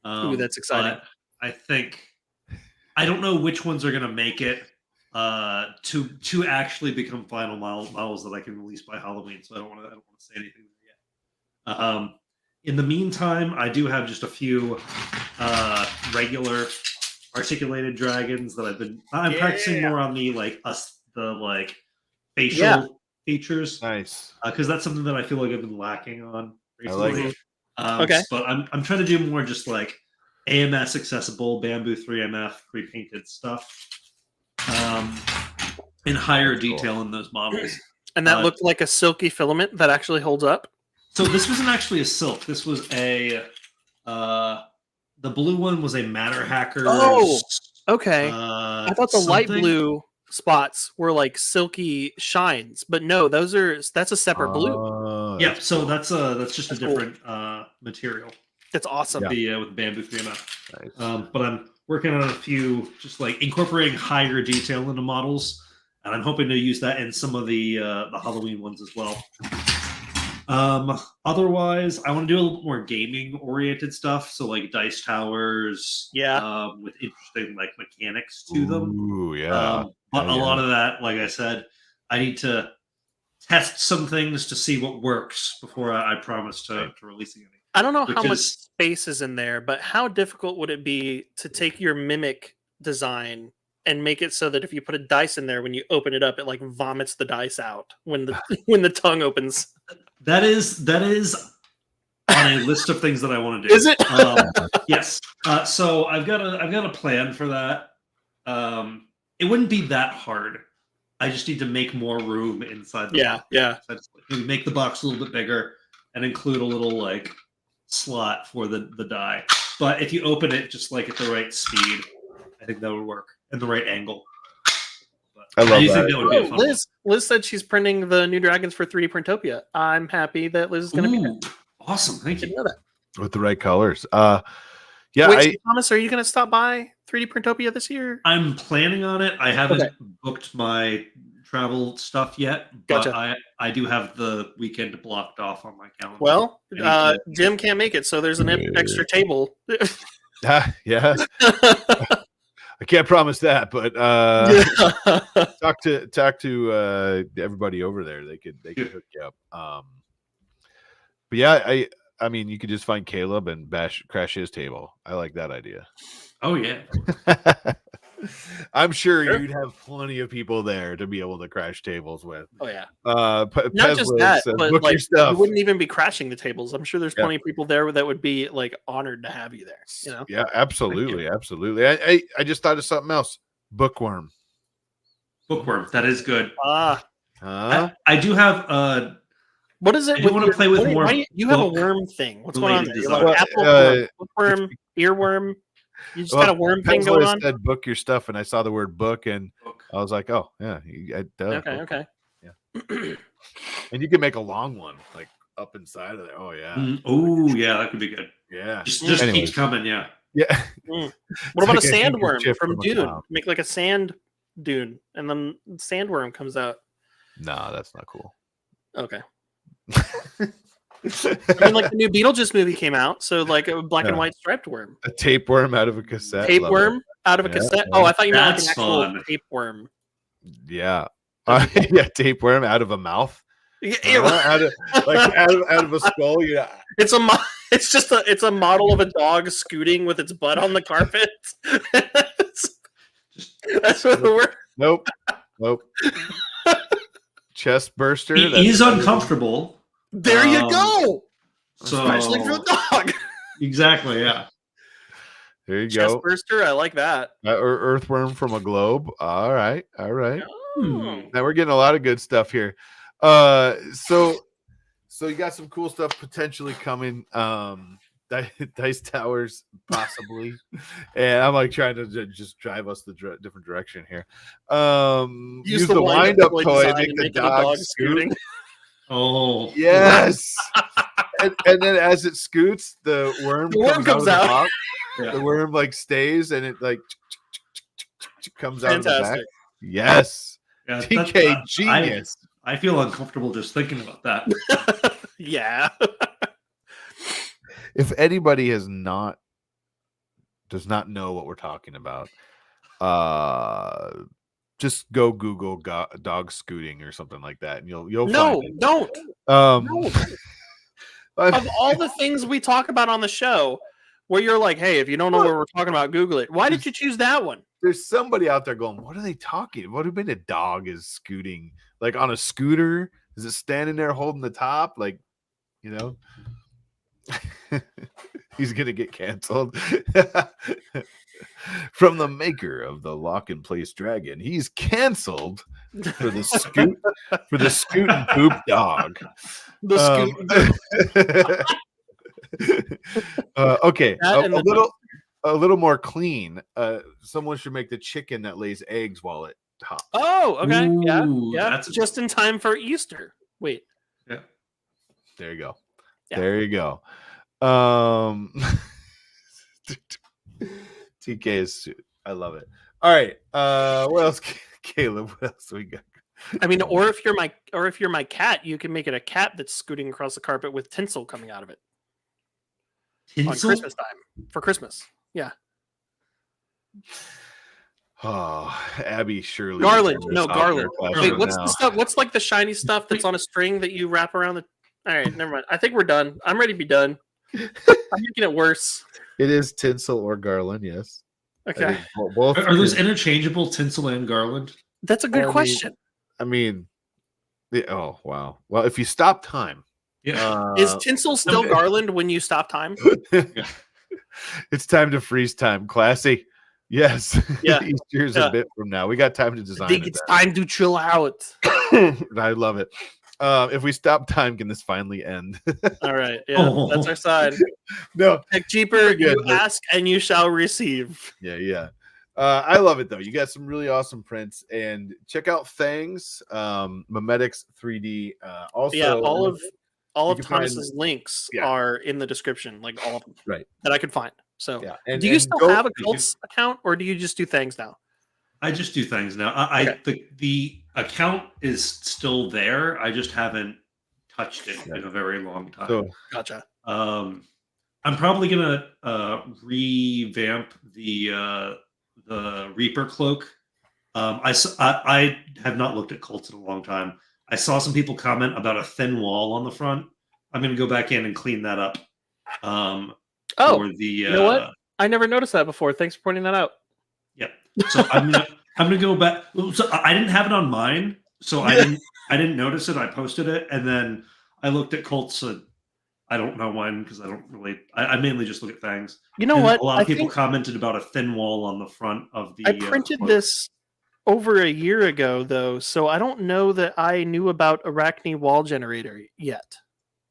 on. Ooh, that's exciting. But I think I don't know which ones are going to make it to actually become final models that I can release by Halloween. So I don't want to say anything yet. In the meantime, I do have just a few regular articulated dragons that I'm practicing more on the facial features. Nice. Because that's something that I feel like I've been lacking on I recently. like it. Okay. But I'm trying to do more just like AMS accessible bamboo 3MF pre-painted stuff in higher detail in those models. And that looked like a silky filament that actually holds up. So this wasn't actually a silk. This was a the blue one was a Matter Hacker. Oh, okay. I thought the light something. blue spots were like silky shines, but no, that's a separate blue. Yeah, so that's just a different material. That's awesome. With bamboo 3MF. Nice. But I'm working on a few, just like incorporating higher detail into models, and I'm hoping to use that in some of the Halloween ones as well. Otherwise, I want to do a little more gaming oriented stuff, so like dice towers, with interesting like mechanics to them. Ooh, yeah. But a lot of that, like I said, I need to test some things to see what works before I promise to releasing anything. I don't know how much space is in there, but how difficult would it be to take your mimic design and make it so that if you put a dice in there, when you open it up, it like vomits the dice out when the tongue opens? That is on a list of things that I want to do. Is it? Yes. So I've got a plan for that. It wouldn't be that hard. I just need to make more room inside the box. Yeah. So maybe make the box a little bit bigger and include a little like slot for the die. But if you open it just like at the right speed, I think that would work, and the right angle. I love that. Think that would be a fun Liz said she's printing the new dragons for 3D Printopia. I'm happy that Liz is going to be there. Awesome, thank you. Didn't know that. With the right colors. Wait, so Thomas, are you going to stop by 3D Printopia this year? I'm planning on it. I haven't booked my travel stuff yet, but Gotcha. I do have the weekend blocked off on my calendar. Well, Jim can't make it, so there's an extra table. Yeah. I can't promise that, but talk to everybody over there. They could hook you up. But yeah, I mean, you could just find Caleb and crash his table. I like that idea. Oh yeah. I'm sure you'd have plenty of people there to be able to crash tables with. Oh yeah. Not just that, but book like, your stuff. you wouldn't even be crashing the tables. I'm sure there's plenty of people there that would be like honored to have you there. You know? Yeah, absolutely. I just thought of something else. Bookworm. That is good. I do have what is it? You want to play with more? You have a worm thing. What's going on there? design. Like apple, bookworm, earworm. You just got a worm thing going on. Said book your stuff, and I saw the word book, and I was like, oh yeah, okay. Yeah. And you can make a long one, like up inside of there. Oh yeah. Oh yeah, that could be good. Yeah. Just keeps coming. Yeah. Yeah. What It's about like a a sandworm handkerchief from from a Dune? clown. Make like a sand dune, and then sandworm comes out. No, that's not cool. Okay. I mean, like the new Beetlejuice movie came out, so like a black and Yeah. white striped worm, A tapeworm out of a cassette. Love tapeworm out of a Yeah, cassette. yeah. Oh, I thought you meant like an That's actual fun. tapeworm. it. Yeah. That'd be cool. Yeah, tapeworm out of a mouth. Yeah, Out of a skull. Yeah. it's it's a model of a dog scooting with its butt on the carpet. That's what the word. Nope. Chest burster. He's uncomfortable. There you go. So Especially for the dog. exactly, yeah. There you Chest go. burster. I like that. Or earthworm from a globe. All right. Oh. Now we're getting a lot of good stuff here. So you got some cool stuff potentially coming. Dice towers possibly, and I'm like trying to just drive us the different direction here. Use the wind up toy, make the dog scoot. Oh Yes. and then as it scoots, the worm comes out. Of the box. Yeah. The worm like stays and it like comes out of the back. Fantastic. Yes. Yeah, TK genius. I feel uncomfortable just thinking about that. Yeah. If anybody does not know what we're talking about, just go Google dog scooting or something like that, and you'll find it. Don't. No. Of all the things we talk about on the show, where you're like, hey, if you don't know what we're talking about, Google it. Why did you choose that one? There's somebody out there going, what are they talking? What do you mean a dog is scooting? Like on a scooter? Is it standing there holding the top? Like, you know? He's gonna get canceled. From the maker of the lock and place dragon, he's canceled for the scoot and poop dog. Okay, a little more clean. Someone should make the chicken that lays eggs while it hops. Oh, okay. Ooh, yeah. that's Just in time for Easter. Wait. Yeah. There you go. Yeah. There you go. TK is I love it. All right. What else, Caleb? What else we got? I mean, or if you're my cat, you can make it a cat that's scooting across the carpet with tinsel coming out of it. Tinsel? On Christmas time. For Christmas. Yeah. Oh, Abby Shirley. Garland. No, garland. Wait, what's now. the stuff? What's like the shiny stuff that's on a string that you wrap around the. All right, never mind. I think we're done. I'm ready to be done. I'm making it worse. It is tinsel or garland, yes. Okay. Both Are those interchangeable, tinsel and garland? That's a good question. Oh wow. Well, if you stop time, Yeah. Is tinsel still garland when you stop time? it's time to freeze time. Classy. Yes. Yeah. Easter's a bit from now. We got time to design. I think it's time to chill out. I love it. If we stop time, can this finally end? All right. Yeah, that's our side. No. Tech Cheaper, you ask and you shall receive. Yeah. I love it though. You got some really awesome prints, and check out Fangs, Mimetics3D. Also, yeah, all of Thomas's find, links are in the description, like all of them, right? That I could find. So, and, do you still have a Cults account, or do you just do things now? I just do things now. The account is still there. I just haven't touched it in a very long time. So, gotcha. I'm probably gonna revamp the Reaper cloak. I have not looked at Cults in a long time. I saw some people comment about a thin wall on the front. I'm gonna go back in and clean that up. You know what? I never noticed that before. Thanks for pointing that out. Yep. So I'm gonna go back. So I didn't have it on mine, so I didn't notice it. I posted it, and then I looked at Colts. I don't know when because I don't really. I mainly just look at things. You know what? A lot of people commented about a thin wall on the front of the. I printed this over a year ago, though, so I don't know that I knew about Arachne wall generator yet.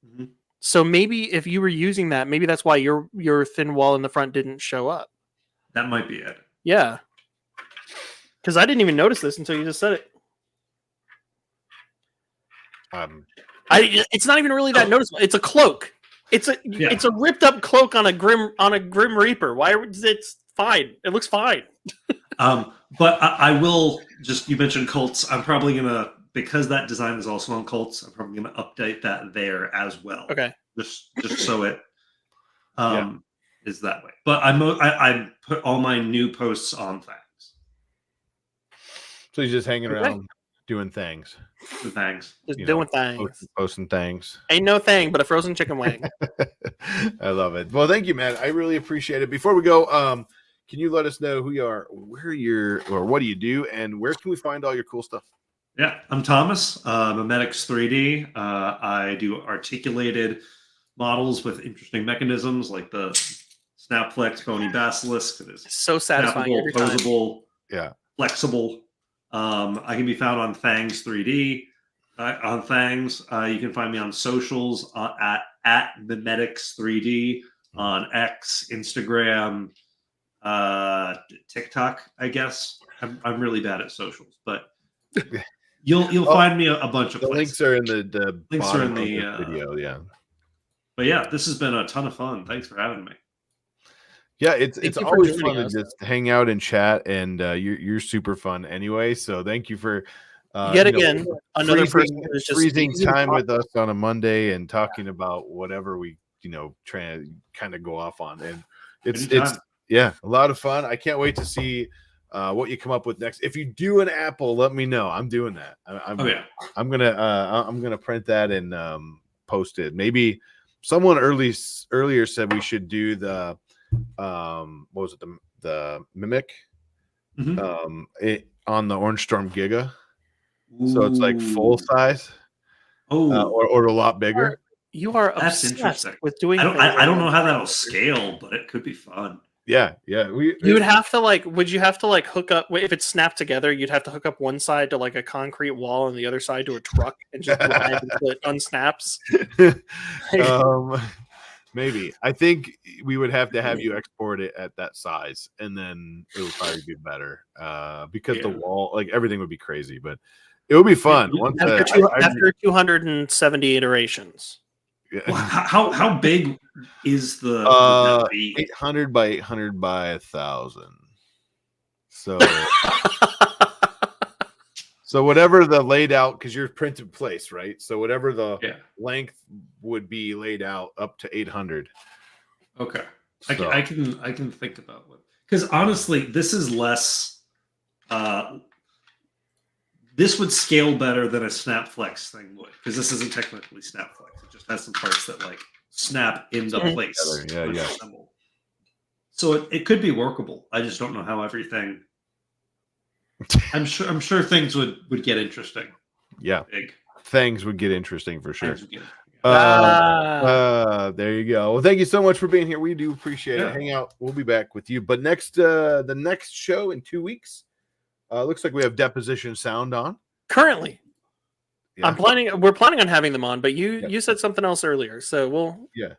Mm-hmm. So maybe if you were using that, maybe that's why your thin wall in the front didn't show up. That might be it. Yeah. Because I didn't even notice this until you just said it. It's not even really that noticeable. It's a cloak. It's a ripped up cloak on a Grim Reaper. Why? It's fine. It looks fine. But I will just, you mentioned Colts. I'm probably gonna, because that design is also on Colts, I'm probably gonna update that there as well. Okay. Just so it is that way. But I put all my new posts on Thangs. So he's just hanging around doing things. The Thangs. Just doing things. Posting things. Ain't no thing but a frozen chicken wing. I love it. Well, thank you, man. I really appreciate it. Before we go, can you let us know who you are, where you're, or what do you do, and where can we find all your cool stuff? Yeah, I'm Thomas, Mimetics3D. I do articulated models with interesting mechanisms like the Snapflex Bony Basilisk. That is so satisfying every time. Posable, flexible. I can be found on Thangs3D. On Thangs, you can find me on socials at Mimetics3D on X, Instagram, TikTok. I guess I'm really bad at socials, but you'll find me a bunch of the places. links are in the links are in the video. Yeah. But yeah, this has been a ton of fun. Thanks for having me. Yeah, it's always fun to just hang out and chat, and you're super fun anyway. So thank you for yet again another person who's just freezing time with us on a Monday and talking about whatever we try to kind of go off on, and it's a lot of fun. I can't wait to see what you come up with next. If you do an Apple, let me know. I'm doing that. I'm gonna print that and post it. Maybe someone earlier said we should do the what was it, the Mimic on the Orange Storm Giga. Ooh. So it's like full size, or a lot bigger. You are obsessed with doing. I don't know how that'll scale, but it could be fun. Yeah. You would have to would you have to hook up, if it's snapped together, you'd have to hook up one side to a concrete wall and the other side to a truck and just drive until it unsnaps. Maybe. I think we would have to have you export it at that size, and then it would probably be better because the wall, everything would be crazy, but it would be fun. Once after 270 iterations. Yeah. Well, how big is the 800 by 800 by 1,000? So so whatever the laid out, because you're printed place, right? So whatever the length would be laid out up to 800. Okay, so I can think about what, because honestly, this is less. This would scale better than a Snapflex thing would, because this isn't technically Snapflex. It just has some parts that snap into place. Yeah. So it could be workable. I just don't know how everything. I'm sure things would get interesting. Yeah, things would get interesting for sure. There you go. Well, thank you so much for being here. We do appreciate it. Hang out. We'll be back with you. But the next show in 2 weeks. Looks like we have Deposition Sound on currently. We're planning on having them on, but you said something else earlier, so we'll. Yeah.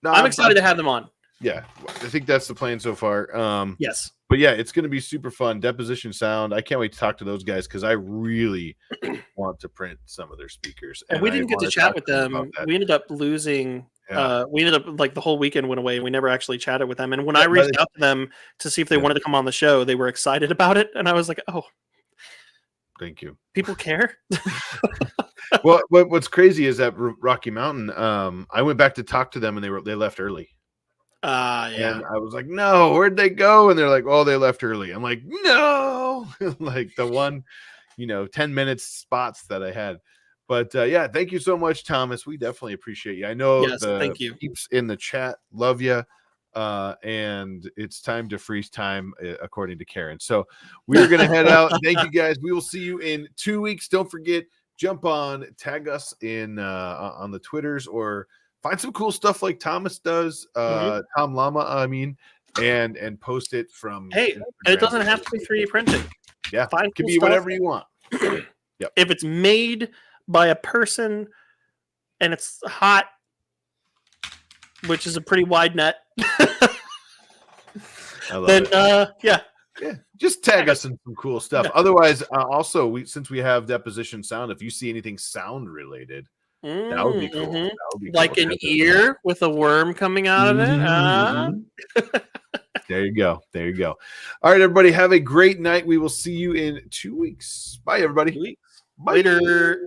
No, I'm excited to have them on. Yeah, I think that's the plan so far. Yes. But yeah, it's going to be super fun. Deposition Sound. I can't wait to talk to those guys because I really want to print some of their speakers. And we didn't get to chat with them. We ended up losing. We ended up the whole weekend went away. We never actually chatted with them. And when I reached out to them to see if they wanted to come on the show, they were excited about it. And I was like, "Oh, thank you. People care." Well, what's crazy is that Rocky Mountain. I went back to talk to them, and they left early. And I was like, "No, where'd they go?" And they're like, "Oh, they left early." I'm like, "No," like the one, 10 minutes spots that I had. But thank you so much, Thomas. We definitely appreciate you. I know thank you. Peeps in the chat love you. And it's time to freeze time, according to Karen. So we're going to head out. Thank you, guys. We will see you in 2 weeks. Don't forget, jump on, tag us in on the Twitters, or find some cool stuff like Thomas does, Tom Llama, and post it from. Hey, it doesn't have to be 3D printing. Yeah, it can be whatever you want. Yep. If it's made by a person and it's hot, which is a pretty wide net, then just tag us in some cool stuff. Otherwise, also since we have Deposition Sound, if you see anything sound related, That would be cool. Mhm. That would be Like cool. an ear with a worm coming out of it. Mhm. There you go. There you go. All right, everybody. Have a great night. We will see you in 2 weeks. Bye, everybody. Sweet. Bye. Later.